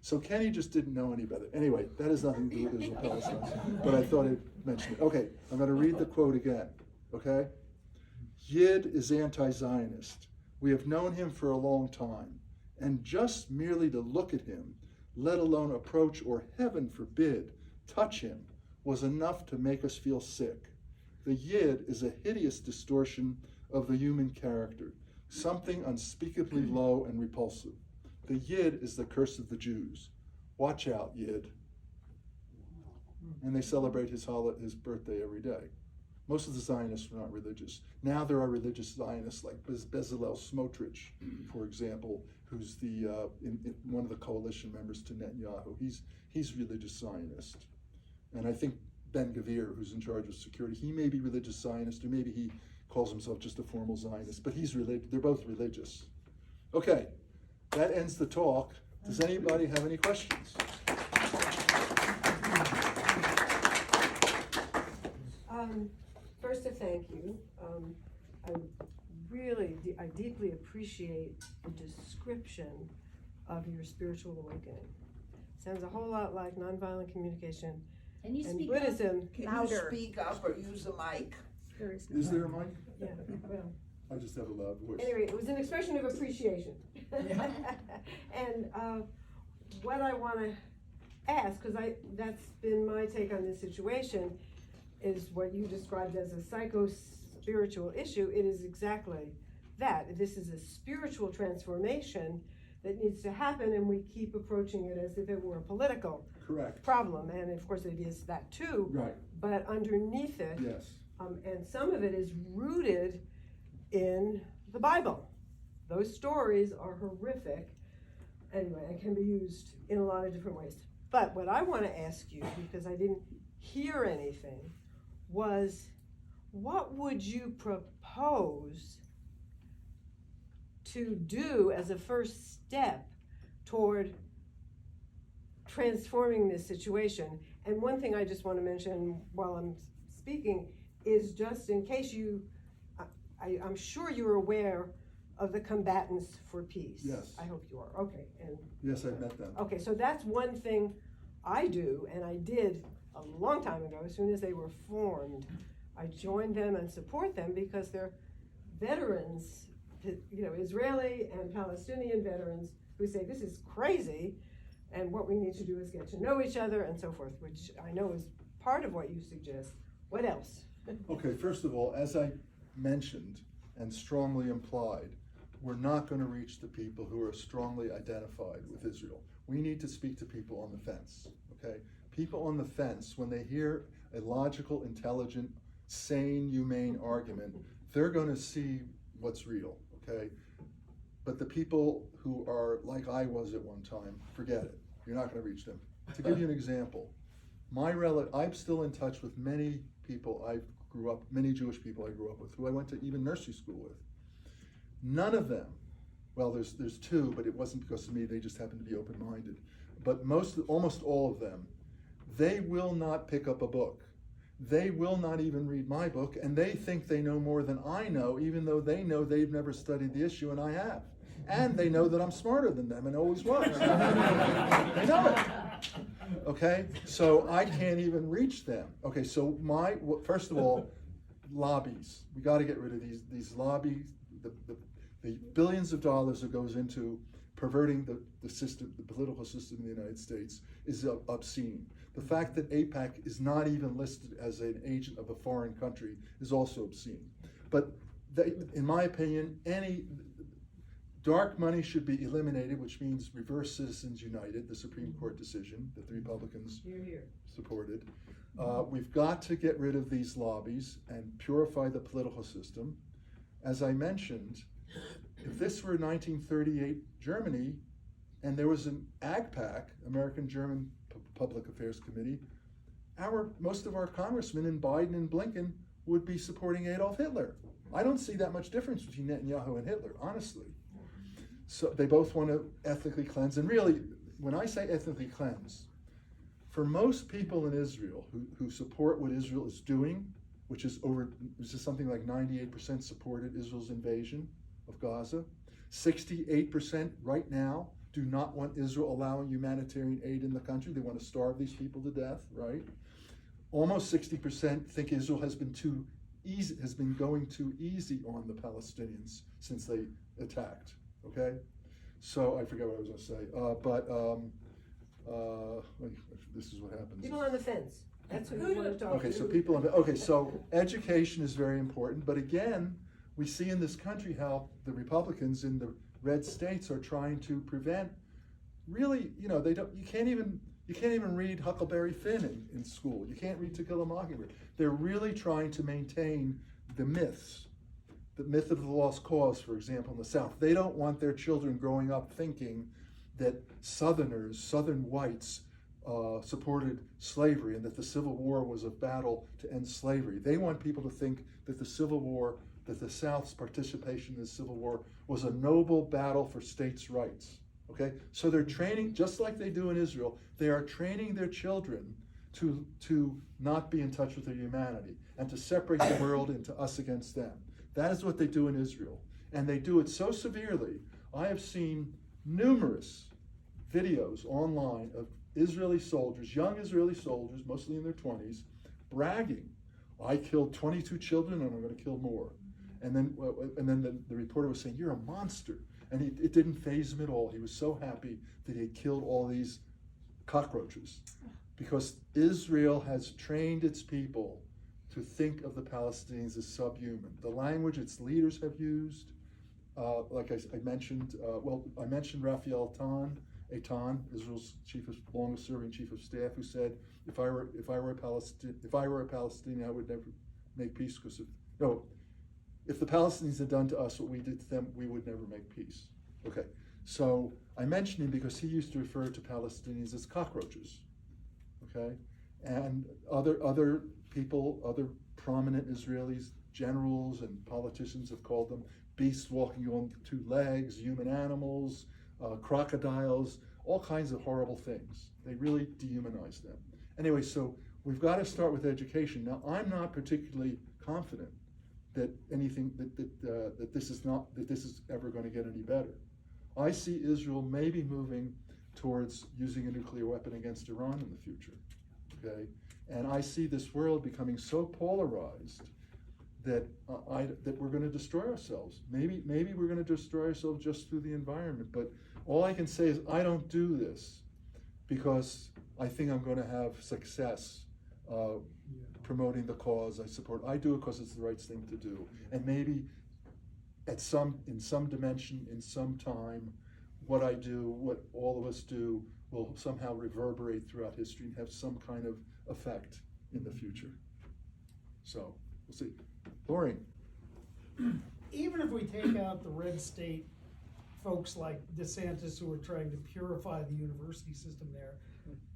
So Kenny just didn't know any better. Anyway, that has nothing to do with Israel Palestine, but I thought I'd mention it. Okay, I'm going to read the quote again, okay? Yid is anti-Zionist. We have known him for a long time, and just merely to look at him, let alone approach or, heaven forbid, touch him, was enough to make us feel sick. The Yid is a hideous distortion of the human character, something unspeakably low and repulsive. The Yid is the curse of the Jews. Watch out, Yid. And they celebrate his birthday every day. Most of the Zionists were not religious. Now there are religious Zionists like Bezalel Smotrich, for example, who's the one of the coalition members to Netanyahu. He's religious Zionist. And I think Ben Gvir, who's in charge of security, he may be religious Zionist, or maybe he calls himself just a formal Zionist, but they're both religious. Okay, that ends the talk. Does anybody have any questions? First, a thank you. I deeply appreciate the description of your spiritual awakening. Sounds a whole lot like nonviolent communication Can you and speak Buddhism. Can Louder. you speak up or use the mic? There is Is there a mic? Yeah, well, I just have a loud voice. anyway, it was an expression of appreciation. And what I want to ask, because that's been my take on this situation, is what you described as a psychospiritual issue. It is exactly that. This is a spiritual transformation that needs to happen, and we keep approaching it as if it were a political Correct. problem, and of course it is that too. Right. But underneath it, Yes. and some of it is rooted in the Bible. Those stories are horrific. Anyway, it can be used in a lot of different ways. But what I want to ask you, because I didn't hear anything, was what would you propose to do as a first step toward transforming this situation? And one thing I just want to mention while I'm speaking is, just in case I'm sure you're aware of the Combatants for Peace. Yes. I hope you are. Okay. And Yes, I've met them. okay, so that's one thing I do, and I did a long time ago. As soon as they were formed, I joined them and support them because they're veterans, Israeli and Palestinian veterans who say this is crazy, and what we need to do is get to know each other and so forth, which I know is part of what you suggest. What else? Okay, first of all, as I mentioned and strongly implied, we're not going to reach the people who are strongly identified with Israel. We need to speak to people on the fence, okay? People on the fence, when they hear a logical, intelligent, sane, humane argument, they're going to see what's real, okay? But the people who are like I was at one time, forget it. You're not going to reach them. To give you an example, I'm still in touch with many people many Jewish people I grew up with, who I went to even nursery school with. None of them, well, there's two, but it wasn't because of me, they just happened to be open-minded. But almost all of them, they will not pick up a book. They will not even read my book, and they think they know more than I know, even though they know they've never studied the issue, and I have. And they know that I'm smarter than them and always was. They know it. Okay, so I can't even reach them. Okay, so first of all, lobbies. We got to get rid of these lobbies. The billions of dollars that goes into perverting the system, the political system in the United States, is obscene. The fact that AIPAC is not even listed as an agent of a foreign country is also obscene. But in my opinion, any dark money should be eliminated, which means reverse Citizens United, the Supreme Court decision that the Republicans supported. We've got to get rid of these lobbies and purify the political system. As I mentioned, if this were 1938 Germany, and there was an AGPAC, American-German Public Affairs Committee, most of our congressmen in Biden and Blinken would be supporting Adolf Hitler. I don't see that much difference between Netanyahu and Hitler, honestly. So they both want to ethnically cleanse, and really, when I say ethnically cleanse, for most people in Israel who support what Israel is doing, which is something like 98% supported Israel's invasion of Gaza, 68% right now do not want Israel allowing humanitarian aid in the country. They want to starve these people to death, right? Almost 60% think Israel has been going too easy on the Palestinians since they attacked. Okay, so I forget what I was going to say, this is what happens. People on the fence. That's what you want to talk Okay, to. so so education is very important, but again, we see in this country how the Republicans in the red states are trying to prevent. Really, you can't even You can't even read Huckleberry Finn in school. You can't read To Kill a Mockingbird. They're really trying to maintain the myths. The myth of the lost cause, for example, in the South. They don't want their children growing up thinking that Southern whites, supported slavery and that the Civil War was a battle to end slavery. They want people to think that the Civil War, that the South's participation in the Civil War was a noble battle for states' rights. Okay? So they're training, just like they do in Israel, they are training their children to not be in touch with their humanity and to separate the world into us against them. That is what they do in Israel. And they do it so severely. I have seen numerous videos online of Israeli soldiers, young Israeli soldiers, mostly in their 20s, bragging, I killed 22 children and I'm going to kill more. And then the reporter was saying, you're a monster. And it didn't faze him at all. He was so happy that he had killed all these cockroaches. Because Israel has trained its people to think of the Palestinians as subhuman. The language its leaders have used, like I mentioned, I mentioned Raphael Eitan, Israel's longest-serving chief of staff, who said, "If I were a Palestinian, I would never make peace because if the Palestinians had done to us what we did to them, we would never make peace." Okay, so I mentioned him because he used to refer to Palestinians as cockroaches. Okay, and other people, other prominent Israelis, generals and politicians have called them beasts walking on two legs, human animals, crocodiles, all kinds of horrible things. They really dehumanize them. Anyway, so we've got to start with education. Now, I'm not particularly confident that that this is ever going to get any better. I see Israel maybe moving towards using a nuclear weapon against Iran in the future. Okay, and I see this world becoming so polarized that that we're going to destroy ourselves. Maybe we're going to destroy ourselves just through the environment. But all I can say is I don't do this because I think I'm going to have success promoting the cause I support. I do it because it's the right thing to do. And maybe in some dimension, in some time, what I do, what all of us do, will somehow reverberate throughout history and have some kind of effect in the future. So we'll see. Lori. Even if we take out the red state folks like DeSantis who are trying to purify the university system there,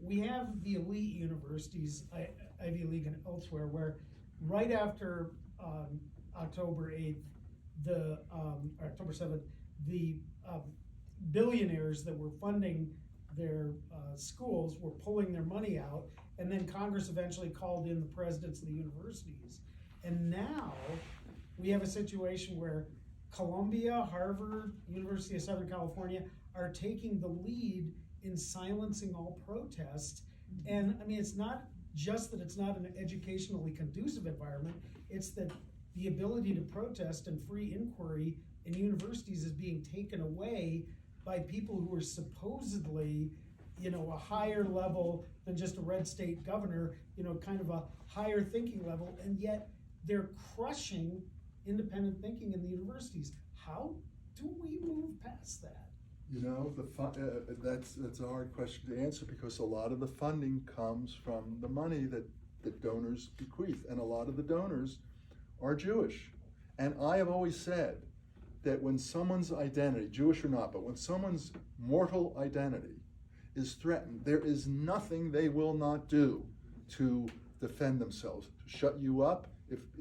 we have the elite universities, Ivy League and elsewhere, where right after October 8th, October 7th, the billionaires that were funding their schools were pulling their money out, and then Congress eventually called in the presidents of the universities. And now we have a situation where Columbia, Harvard, University of Southern California are taking the lead in silencing all protests. And I mean, it's not just that it's not an educationally conducive environment, it's that the ability to protest and free inquiry in universities is being taken away by people who are supposedly, a higher level than just a red state governor, kind of a higher thinking level, and yet they're crushing independent thinking in the universities. How do we move past that? That's a hard question to answer because a lot of the funding comes from the money that donors bequeath, and a lot of the donors are Jewish. And I have always said that when someone's identity, Jewish or not, but when someone's mortal identity is threatened, there is nothing they will not do to defend themselves, to shut you up,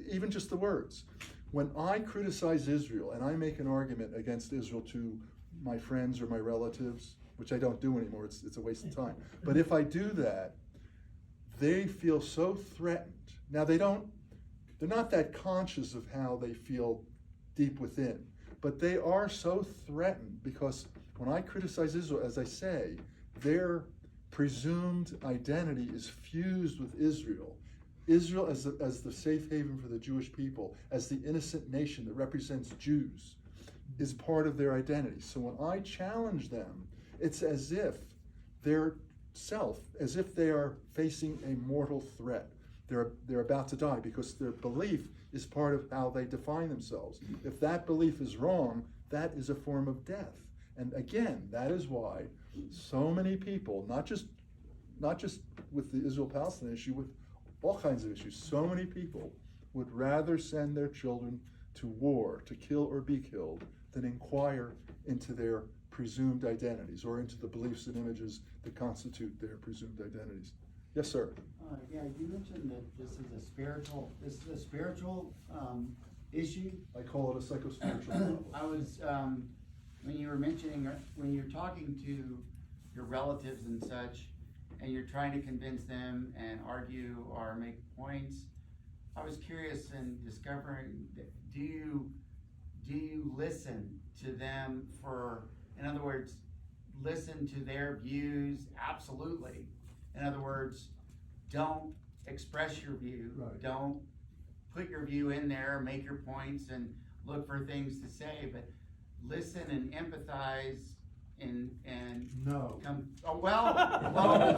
even just the words. When I criticize Israel and I make an argument against Israel to my friends or my relatives, which I don't do anymore, it's a waste of time. But if I do that, they feel so threatened. Now they're not that conscious of how they feel deep within, but they are so threatened because when I criticize Israel, as I say, their presumed identity is fused with Israel. Israel as the safe haven for the Jewish people, as the innocent nation that represents Jews, is part of their identity. So when I challenge them, it's as if as if they are facing a mortal threat. They're about to die because their belief is part of how they define themselves. If that belief is wrong, that is a form of death. And again, that is why so many people, not just not just with the Israel-Palestine issue, with all kinds of issues. So many people would rather send their children to war, to kill or be killed, than inquire into their presumed identities or into the beliefs and images that constitute their presumed identities. Yes, sir. Yeah, you mentioned that this is a spiritual issue. I call it a psychospiritual problem. I was, when you were mentioning, when you're talking to your relatives and such, and you're trying to convince them and argue or make points, I was curious in discovering, do you listen to them for, in other words, listen to their views? Absolutely. In other words, don't express your view. Right. Don't put your view in there, make your points and look for things to say, but listen and empathize and No. come, oh, well,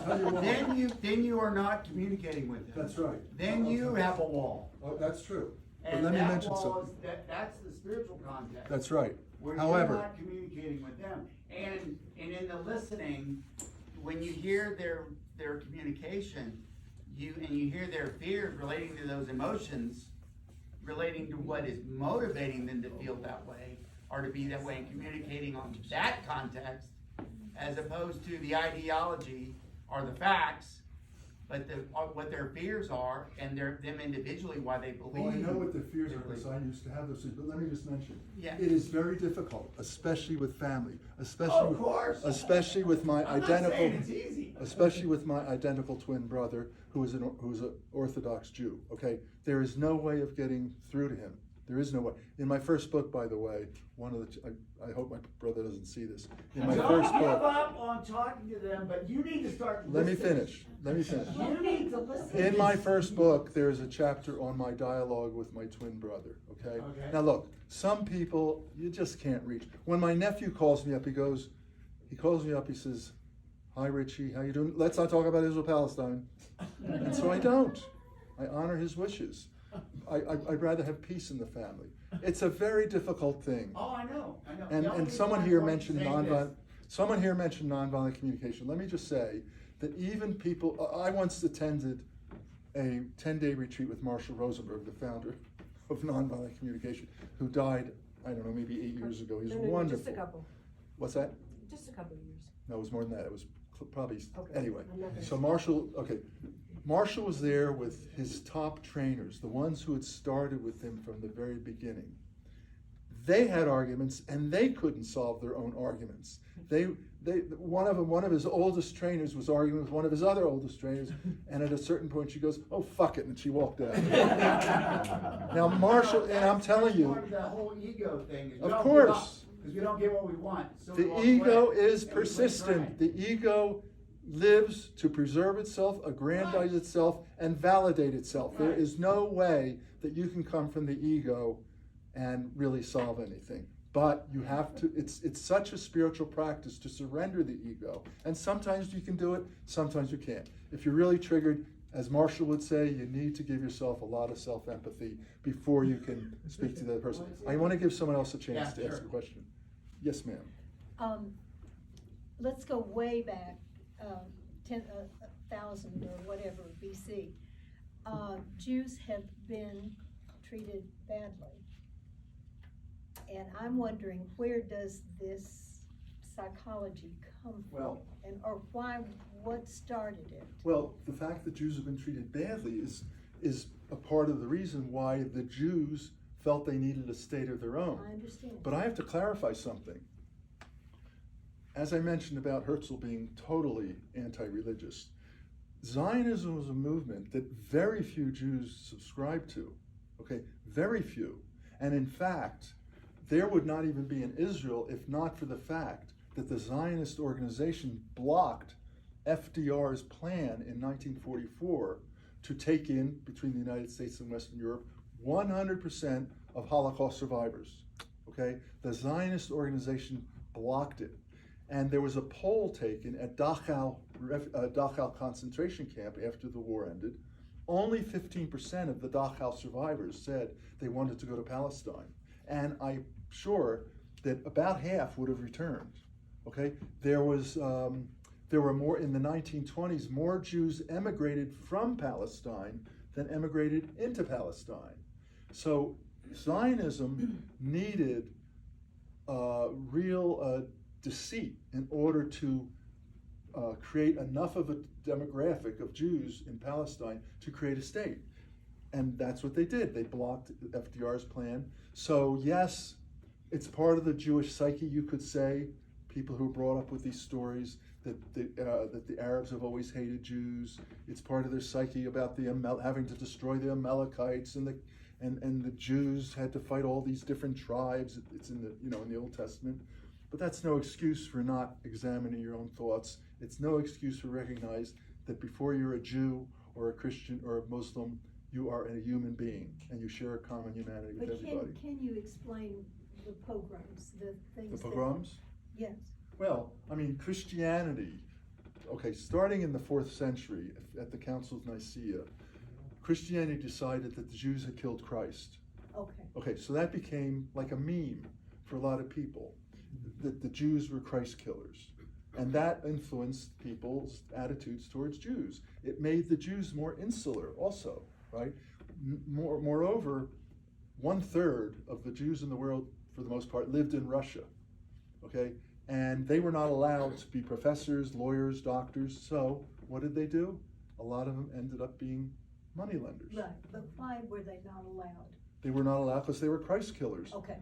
tell you what. then you are not communicating with them. That's right. Then you have a wall. Oh, that's true. But And let me that mention wall something. is, that's the spiritual context. That's right. Where However, you're not communicating with them. And in the listening, when you hear their communication, you hear their fears relating to those emotions, relating to what is motivating them to feel that way, or to be that way, and communicating on that context, as opposed to the ideology or the facts, but what their fears are, and them individually, why they believe. well, I know what the fears are because I used to have those fears, but let me just mention. Yeah. It is very difficult, especially with family, Of course. especially with my I'm not identical, saying it's easy. especially with my identical twin brother who is an Orthodox Jew. Okay, there is no way of getting through to him. There is no way. In my first book, by the way, I hope my brother doesn't see this. In my Don't first give book, up on talking to them, but you need to start let me listening. finish. Let me finish. You need to listen. In my first book, there is a chapter on my dialogue with my twin brother, okay? Okay. Now look, some people, you just can't reach. When my nephew calls me up, he calls me up, he says, "Hi Richie, how you doing? Let's not talk about Israel-Palestine." And so I don't. I honor his wishes. I'd rather have peace in the family. It's a very difficult thing. Oh, I know. And The only someone reason here I'm mentioned saying this- someone here mentioned nonviolent communication. Let me just say that even people, I once attended a 10-day retreat with Marshall Rosenberg, the founder of nonviolent communication, who died, I don't know, maybe 8 years ago. He's No, wonderful. just a couple, What's that? just a couple of years. No, it was more than that. It was probably, Okay. anyway. I'm not gonna So say. Marshall was there with his top trainers, the ones who had started with him from the very beginning. They had arguments and they couldn't solve their own arguments. One of his oldest trainers was arguing with one of his other oldest trainers, and at a certain point she goes, "Oh, fuck it," and she walked out. Now Marshall, and I'm telling you, Part of that whole ego thing. Is we of don't course, because we don't get what we want. So we the walk ego away, is and we quit persistent. trying. The ego lives to preserve itself, aggrandize Right. itself, and validate itself. There Right. is no way that you can come from the ego and really solve anything. But you have to, it's such a spiritual practice to surrender the ego. And sometimes you can do it, sometimes you can't. If you're really triggered, as Marshall would say, you need to give yourself a lot of self-empathy before you can speak to that person. I want to give someone else a chance Yeah, to ask sure. a question. Yes, ma'am. Let's go way back, 10,000 or whatever BC. Jews have been treated badly. And I'm wondering, where does this psychology come from? Well- Or what started it? Well, the fact that Jews have been treated badly is a part of the reason why the Jews felt they needed a state of their own. I understand. But I have to clarify something. As I mentioned about Herzl being totally anti-religious, Zionism was a movement that very few Jews subscribed to, okay? Very few. And in fact, there would not even be an Israel if not for the fact that the Zionist organization blocked FDR's plan in 1944 to take in, between the United States and Western Europe, 100% of Holocaust survivors, okay? The Zionist organization blocked it. And there was a poll taken at Dachau concentration camp after the war ended. Only 15% of the Dachau survivors said they wanted to go to Palestine. And I'm sure that about half would have returned, okay? There was there were more, in the 1920s, more Jews emigrated from Palestine than emigrated into Palestine. So Zionism needed real deceit in order to create enough of a demographic of Jews in Palestine to create a state. And that's what they did. They blocked FDR's plan. So yes, it's part of the Jewish psyche, you could say, people who are brought up with these stories that the Arabs have always hated Jews. It's part of their psyche about the having to destroy the Amalekites, and the Jews had to fight all these different tribes. It's in the in the Old Testament. But that's no excuse for not examining your own thoughts. It's no excuse for recognize that before you're a Jew or a Christian or a Muslim, you are a human being and you share a common humanity with everybody. But can you explain the pogroms, the things The pogroms? Yes. Well, I mean, Christianity, okay, starting in the 4th century at the Council of Nicaea, Christianity decided that the Jews had killed Christ. Okay. Okay, so that became like a meme for a lot of people, that the Jews were Christ killers. And that influenced people's attitudes towards Jews. It made the Jews more insular also, right? Moreover, 1/3 of the Jews in the world, for the most part, lived in Russia, okay? And they were not allowed to be professors, lawyers, doctors. So what did they do? A lot of them ended up being moneylenders. Right, but why were they not allowed? They were not allowed because they were Christ killers. Okay.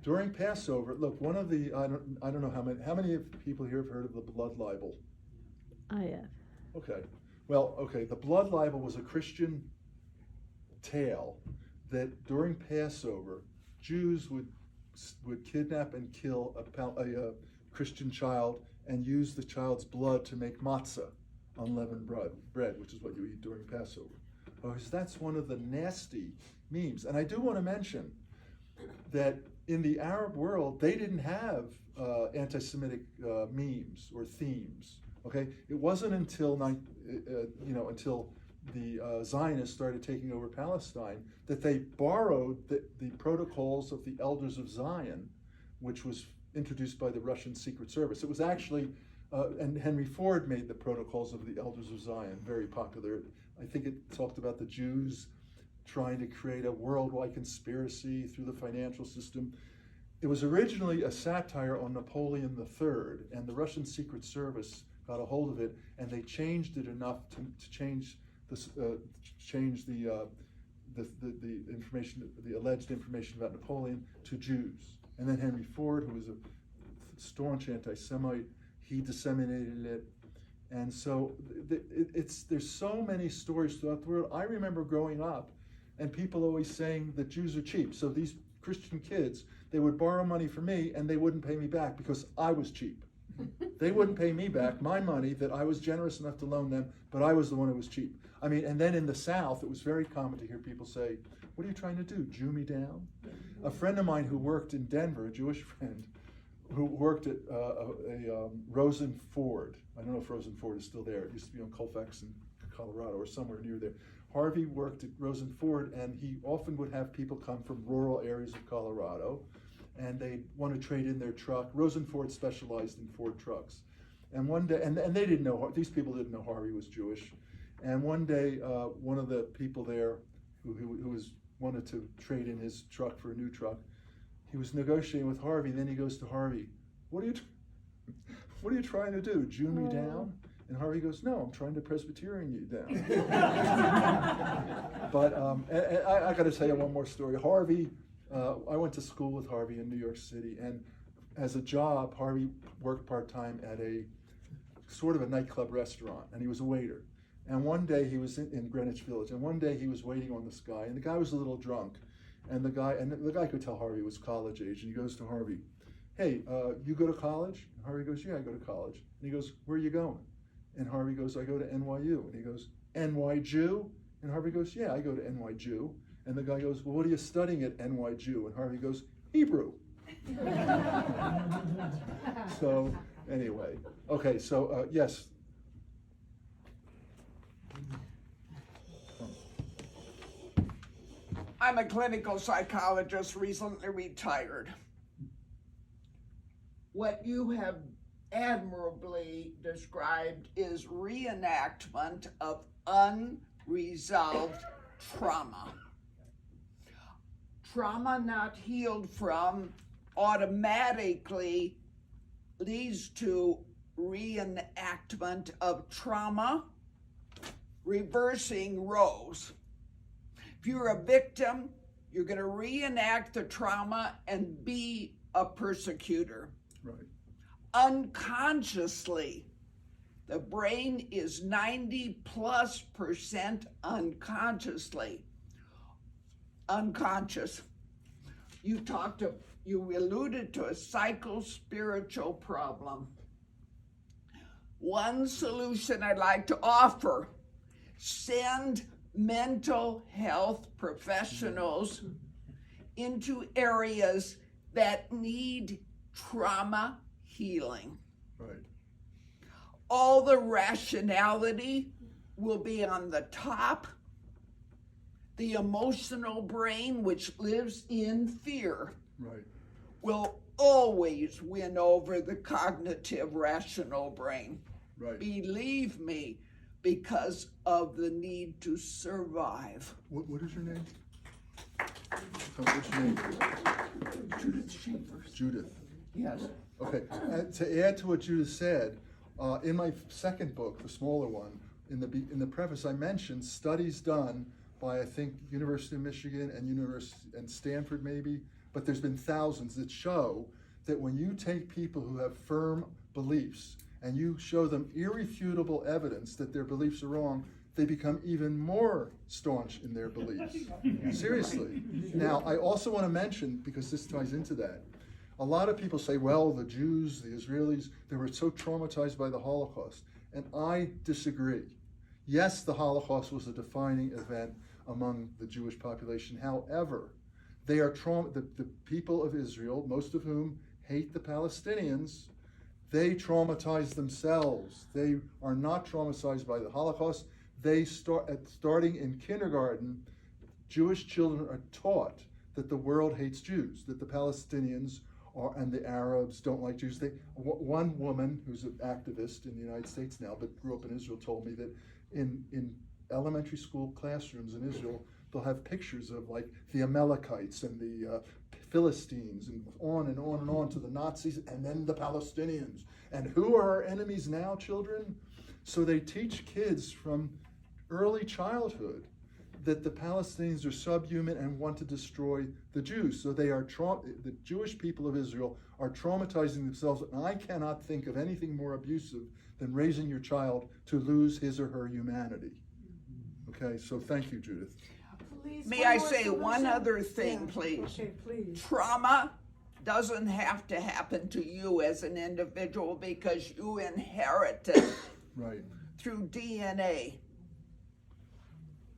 During Passover, look, one of the, I don't know how many people here have heard of the blood libel? I have. Okay, well, okay, the blood libel was a Christian tale that during Passover, Jews would kidnap and kill a Christian child and use the child's blood to make matzah, unleavened bread, which is what you eat during Passover. Because that's one of the nasty memes. And I do want to mention that in the Arab world, they didn't have anti-Semitic memes or themes. Okay, it wasn't until until the Zionists started taking over Palestine that they borrowed the protocols of the Elders of Zion, which was introduced by the Russian Secret Service. It was actually, and Henry Ford made the protocols of the Elders of Zion very popular. I think it talked about the Jews trying to create a worldwide conspiracy through the financial system. It was originally a satire on Napoleon III, and the Russian Secret Service got a hold of it, and they changed it enough to change the information, the alleged information about Napoleon, to Jews. And then Henry Ford, who was a staunch anti-Semite, he disseminated it. And so there's so many stories throughout the world. I remember growing up and people always saying that Jews are cheap. So these Christian kids, they would borrow money from me and they wouldn't pay me back because I was cheap. They wouldn't pay me back my money that I was generous enough to loan them, but I was the one who was cheap. I mean, and then in the South, it was very common to hear people say, "What are you trying to do, Jew me down?" A friend of mine who worked in Denver, a Jewish friend, who worked at Rosen Ford. I don't know if Rosen Ford is still there. It used to be on Colfax in Colorado or somewhere near there. Harvey worked at Rosen Ford, and he often would have people come from rural areas of Colorado, and they want to trade in their truck. Rosen Ford specialized in Ford trucks. And one day, and they didn't know, these people didn't know Harvey was Jewish. And one day, one of the people there who wanted to trade in his truck for a new truck, he was negotiating with Harvey, and then he goes to Harvey, what are you trying to do, Jew me down? And Harvey goes, no, I'm trying to Presbyterian you down. But I got to tell you one more story. Harvey, I went to school with Harvey in New York City, and as a job, Harvey worked part-time at a sort of a nightclub restaurant, and he was a waiter. And one day he was in Greenwich Village, and one day he was waiting on this guy, and the guy was a little drunk, and the guy could tell Harvey was college age, and he goes to Harvey, hey, you go to college? And Harvey goes, yeah, I go to college. And he goes, where are you going? And Harvey goes, I go to NYU. And he goes, NY Jew? And Harvey goes, yeah, I go to NY Jew. And the guy goes, well, what are you studying at NY Jew? And Harvey goes, Hebrew. So anyway, okay, so yes. I'm a clinical psychologist, recently retired. What you have admirably described is reenactment of unresolved trauma. Trauma not healed from automatically leads to reenactment of trauma, reversing roles. If you're a victim, you're going to reenact the trauma and be a persecutor. Right. Unconsciously, the brain is 90+% unconscious. You alluded to a psychospiritual problem. One solution I'd like to offer: send mental health professionals into areas that need trauma healing. Right. All the rationality will be on the top. The emotional brain, which lives in fear, Right. will always win over the cognitive rational brain. Right. Believe me, because of the need to survive. What is your name? What's your name? Judith Schaefer. Judith. Yes. Okay. To add to what Judith said, in my second book, the smaller one, in the preface, I mentioned studies done by, I think, University of Michigan and Stanford maybe, but there's been thousands that show that when you take people who have firm beliefs and you show them irrefutable evidence that their beliefs are wrong, they become even more staunch in their beliefs. Seriously. Now, I also want to mention, because this ties into that, a lot of people say, well, the Jews, the Israelis, they were so traumatized by the Holocaust. And I disagree. Yes, the Holocaust was a defining event among the Jewish population. However, they are the people of Israel, most of whom hate the Palestinians, they traumatize themselves. They are not traumatized by the Holocaust. They starting in kindergarten, Jewish children are taught that the world hates Jews, that the Palestinians and the Arabs don't like Jews. One woman who's an activist in the United States now, but grew up in Israel, told me that in elementary school classrooms in Israel, they'll have pictures of like the Amalekites and the Philistines and on and on and on to the Nazis and then the Palestinians. And who are our enemies now, children? So they teach kids from early childhood that the Palestinians are subhuman and want to destroy the Jews. So they are the Jewish people of Israel are traumatizing themselves. And I cannot think of anything more abusive than raising your child to lose his or her humanity. Okay, so thank you, Judith. Please, May one I more say one solution? other thing, Yeah. please? Okay, please. Trauma doesn't have to happen to you as an individual because you inherit it Right. through DNA.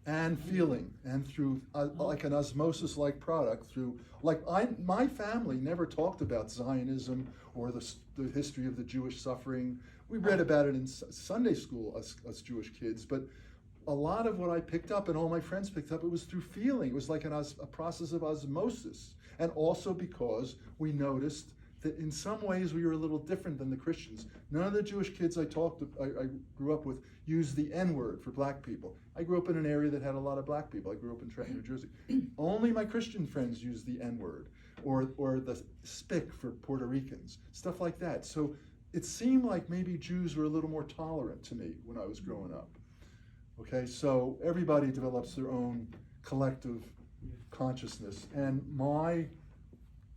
And feeling, and through like an osmosis-like product, through my family never talked about Zionism or the history of the Jewish suffering. We read about it in Sunday school, us Jewish kids, but a lot of what I picked up and all my friends picked up, it was through feeling. It was like a process of osmosis, and also because we noticed that in some ways we were a little different than the Christians. None of the Jewish kids I grew up with used the N-word for black people. I grew up in an area that had a lot of black people. I grew up in Trenton, New Jersey. Only my Christian friends used the N-word or the spick for Puerto Ricans, stuff like that. So it seemed like maybe Jews were a little more tolerant to me when I was growing up. Okay, so everybody develops their own collective consciousness, and my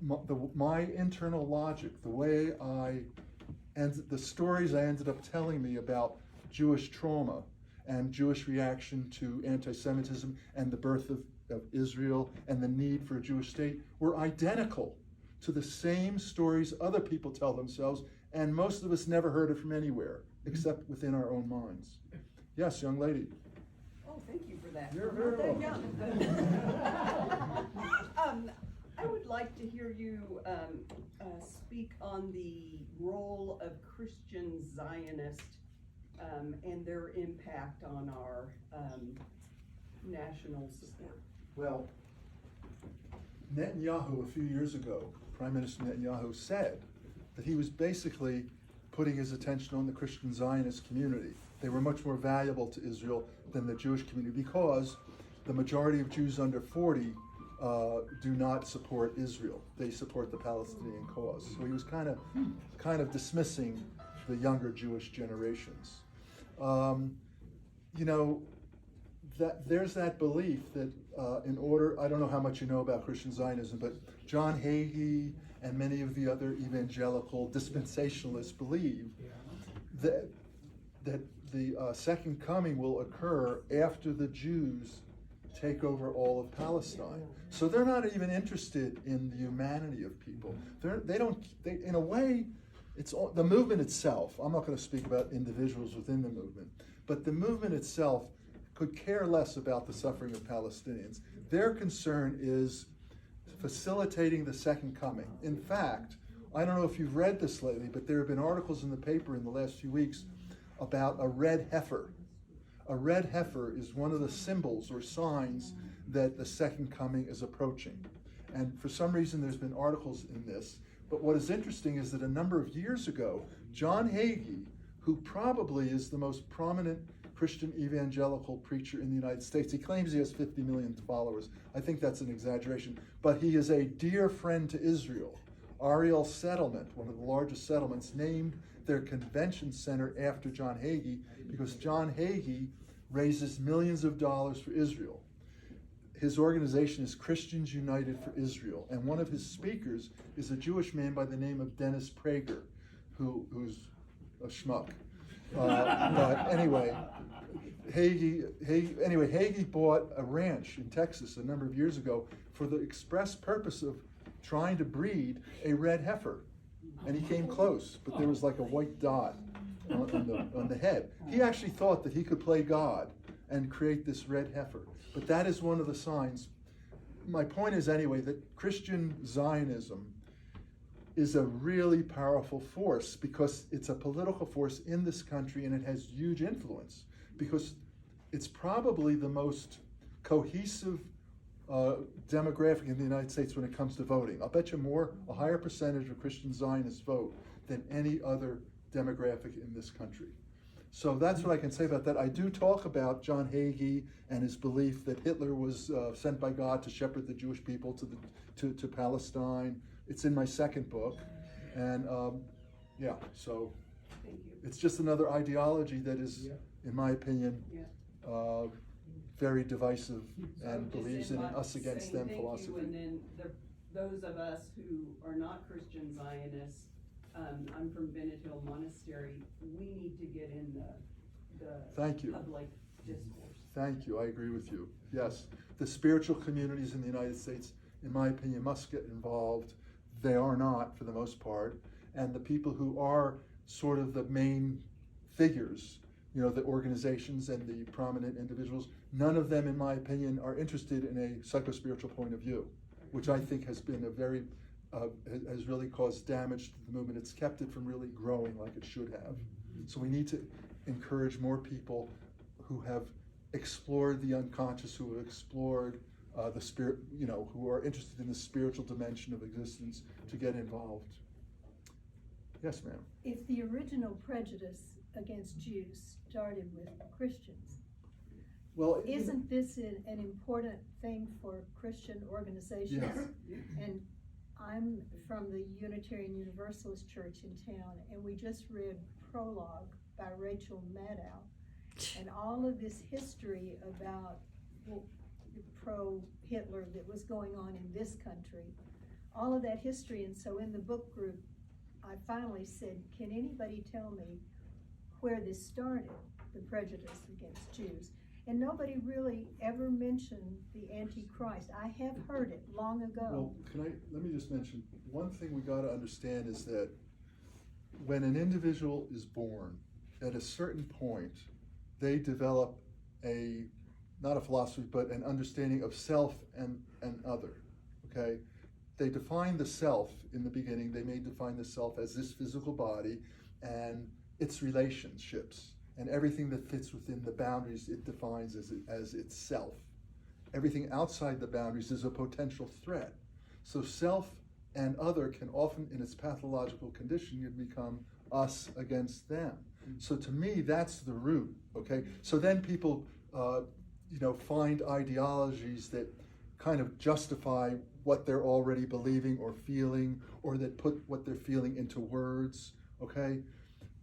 internal logic, the way the stories I ended up telling me about Jewish trauma and Jewish reaction to anti-Semitism and the birth of Israel and the need for a Jewish state were identical to the same stories other people tell themselves, and most of us never heard it from anywhere except within our own minds. Yes, young lady. Oh, thank you for that. You're very welcome. I would like to hear you speak on the role of Christian Zionists and their impact on our national support. Well, Netanyahu a few years ago, Prime Minister Netanyahu said that he was basically putting his attention on the Christian Zionist community. They were much more valuable to Israel than the Jewish community because the majority of Jews under 40 do not support Israel. They support the Palestinian cause. So he was kind of dismissing the younger Jewish generations. You know, that there's that belief that in order, I don't know how much you know about Christian Zionism, but John Hagee and many of the other evangelical dispensationalists believe that the second coming will occur after the Jews take over all of Palestine. So they're not even interested in the humanity of people. In a way, it's all, the movement itself. I'm not going to speak about individuals within the movement, but the movement itself could care less about the suffering of Palestinians. Their concern is facilitating the second coming. In fact, I don't know if you've read this lately, but there have been articles in the paper in the last few weeks about a red heifer. A red heifer is one of the symbols or signs that the second coming is approaching. And for some reason, there's been articles in this. But what is interesting is that a number of years ago, John Hagee, who probably is the most prominent Christian evangelical preacher in the United States, he claims he has 50 million followers. I think that's an exaggeration. But he is a dear friend to Israel. Ariel Settlement, one of the largest settlements, named their convention center after John Hagee because John Hagee raises millions of dollars for Israel. His organization is Christians United for Israel, and one of his speakers is a Jewish man by the name of Dennis Prager, who's a schmuck. But anyway, Hagee bought a ranch in Texas a number of years ago for the express purpose of trying to breed a red heifer. And he came close, but there was like a white dot on the head. He actually thought that he could play God and create this red heifer. But that is one of the signs. My point is anyway that Christian Zionism is a really powerful force because it's a political force in this country and it has huge influence because it's probably the most cohesive demographic in the United States when it comes to voting. I'll bet you a higher percentage of Christian Zionists vote than any other demographic in this country. So that's what I can say about that. I do talk about John Hagee and his belief that Hitler was sent by God to shepherd the Jewish people to Palestine. It's in my second book. And so it's just another ideology that is, in my opinion, very divisive and believes in an us against them philosophy. And then those of us who are not Christian Zionists, I'm from Bennett Hill Monastery, we need to get in the Thank you. public discourse. Thank you, I agree with you. Yes, the spiritual communities in the United States, in my opinion, must get involved. They are not, for the most part. And the people who are sort of the main figures, you know, the organizations and the prominent individuals, none of them, in my opinion, are interested in a psychospiritual point of view, which I think has been has really caused damage to the movement. It's kept it from really growing like it should have. So we need to encourage more people who have explored the unconscious, who have explored the spirit, you know, who are interested in the spiritual dimension of existence to get involved. Yes, ma'am. If the original prejudice against Jews started with Christians, Well, isn't this an important thing for Christian organizations? Yes. And I'm from the Unitarian Universalist Church in town, and we just read Prologue by Rachel Maddow, and all of this history about pro-Hitler that was going on in this country, all of that history. And so in the book group, I finally said, can anybody tell me where this started, the prejudice against Jews? And nobody really ever mentioned the Antichrist. I have heard it long ago. Well, let me just mention, one thing we got to understand is that when an individual is born, at a certain point, they develop not a philosophy, but an understanding of self and other, okay? They define the self in the beginning. They may define the self as this physical body and its relationships. And everything that fits within the boundaries it defines as itself. Everything outside the boundaries is a potential threat. So self and other can often, in its pathological condition, become us against them. So to me, that's the root, okay? So then people, find ideologies that kind of justify what they're already believing or feeling, or that put what they're feeling into words, okay?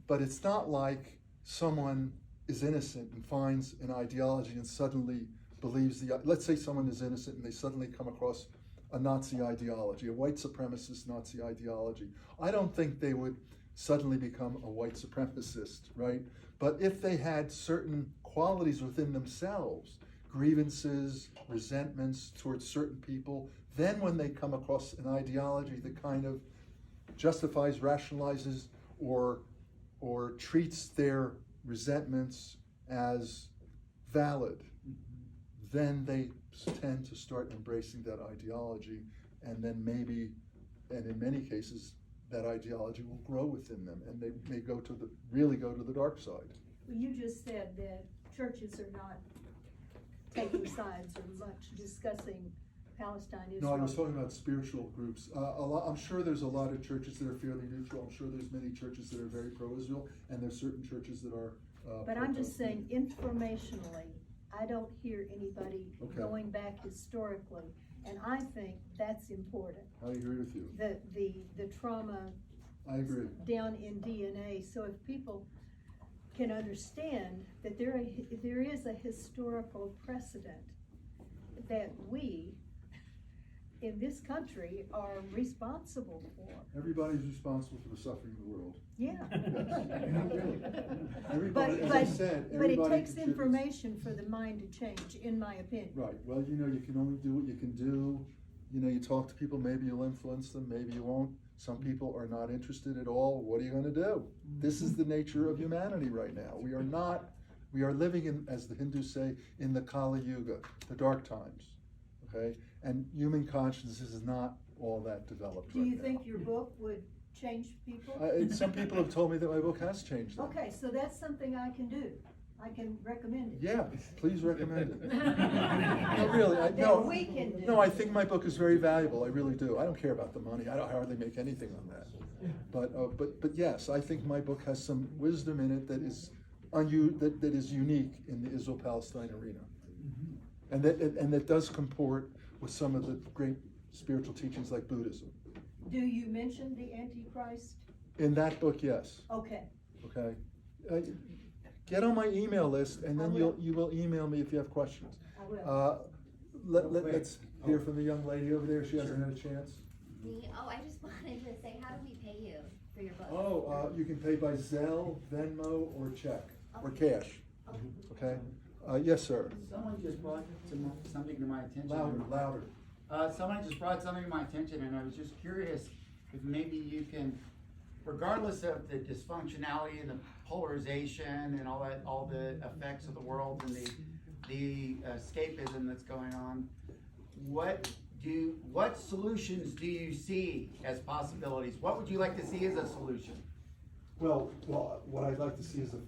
But it's not like someone is innocent and finds an ideology and suddenly believes let's say someone is innocent and they suddenly come across a Nazi ideology, a white supremacist Nazi ideology. I don't think they would suddenly become a white supremacist, right? But if they had certain qualities within themselves, grievances, resentments towards certain people, then when they come across an ideology that kind of justifies, rationalizes, or treats their resentments as valid, then they tend to start embracing that ideology, and then maybe, and in many cases, that ideology will grow within them, and they may really go to the dark side. Well, you just said that churches are not taking sides or much discussing Palestine, No, Israel. I was talking about spiritual groups. I'm sure there's a lot of churches that are fairly neutral. I'm sure there's many churches that are very pro-Israel, and there's certain churches that are But I'm just saying, informationally, I don't hear anybody Okay. going back historically, and I think that's important. I agree with you. The trauma I agree. down in DNA, so if people can understand that there is a historical precedent that we in this country are responsible for. Everybody's responsible for the suffering of the world. Yeah. Everybody, as I said, But it everybody takes contributes. information for the mind to change, in my opinion. Right, well, you can only do what you can do. You talk to people, maybe you'll influence them, maybe you won't. Some people are not interested at all. What are you gonna do? This is the nature of humanity right now. We are living in, as the Hindus say, in the Kali Yuga, the dark times, okay? And human consciousness is not all that developed Do right you now. think your book would change people? Some people have told me that my book has changed them. Okay, so that's something I can do. I can recommend it. Yeah, please recommend it. No, really, That we can do. No, I think my book is very valuable. I really do. I don't care about the money. I hardly make anything on that. But yes, I think my book has some wisdom in it that is that is unique in the Israel-Palestine arena, and that does comport with some of the great spiritual teachings like Buddhism. Do you mention the Antichrist? In that book, yes. Okay. Okay. Get on my email list, and then I will. you will email me if you have questions. I will. Let's hear from the young lady over there. She hasn't had a chance. Me? Oh, I just wanted to say, how do we pay you for your book? Oh, you can pay by Zelle, Venmo, or check, or cash. Okay. Yes, sir. Someone just brought something to my attention. Louder. Someone just brought something to my attention, and I was just curious if maybe you can, regardless of the dysfunctionality and the polarization and all the effects of the world and the escapism that's going on, what solutions do you see as possibilities? What would you like to see as a solution? Well, what I'd like to see is a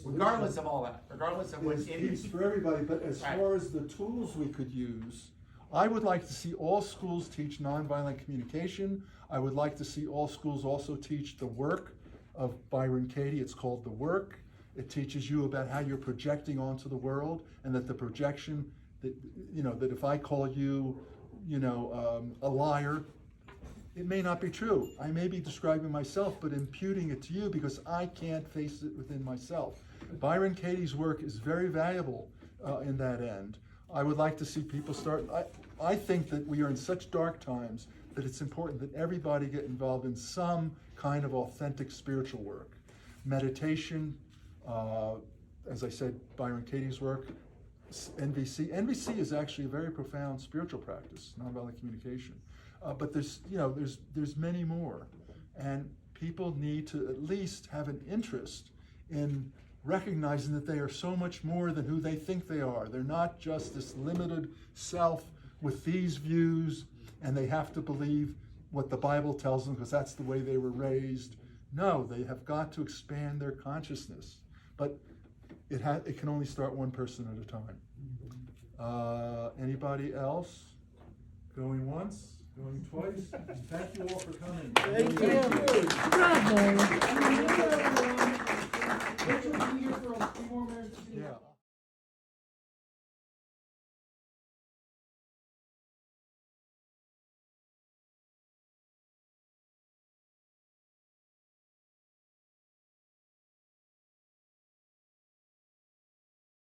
Regardless of all that, regardless of what's is in peace for everybody, but as Right. far as the tools we could use, I would like to see all schools teach nonviolent communication. I would like to see all schools also teach the work of Byron Katie. It's called The Work. It teaches you about how you're projecting onto the world, and that the projection, that if I call you, a liar, it may not be true. I may be describing myself, but imputing it to you because I can't face it within myself. Byron Katie's work is very valuable in that end. I would like to see people start. I think that we are in such dark times that it's important that everybody get involved in some kind of authentic spiritual work. Meditation, as I said, Byron Katie's work, NVC. NVC is actually a very profound spiritual practice, nonviolent communication. But there's many more, and people need to at least have an interest in recognizing that they are so much more than who they think they are. They're not just this limited self with these views, and they have to believe what the Bible tells them because that's the way they were raised. No, they have got to expand their consciousness, but it can only start one person at a time. Anybody else? Going once? Going twice. Thank you all for coming. Thank you. Bravo. Rachel, will you be here for a few more minutes? Yeah.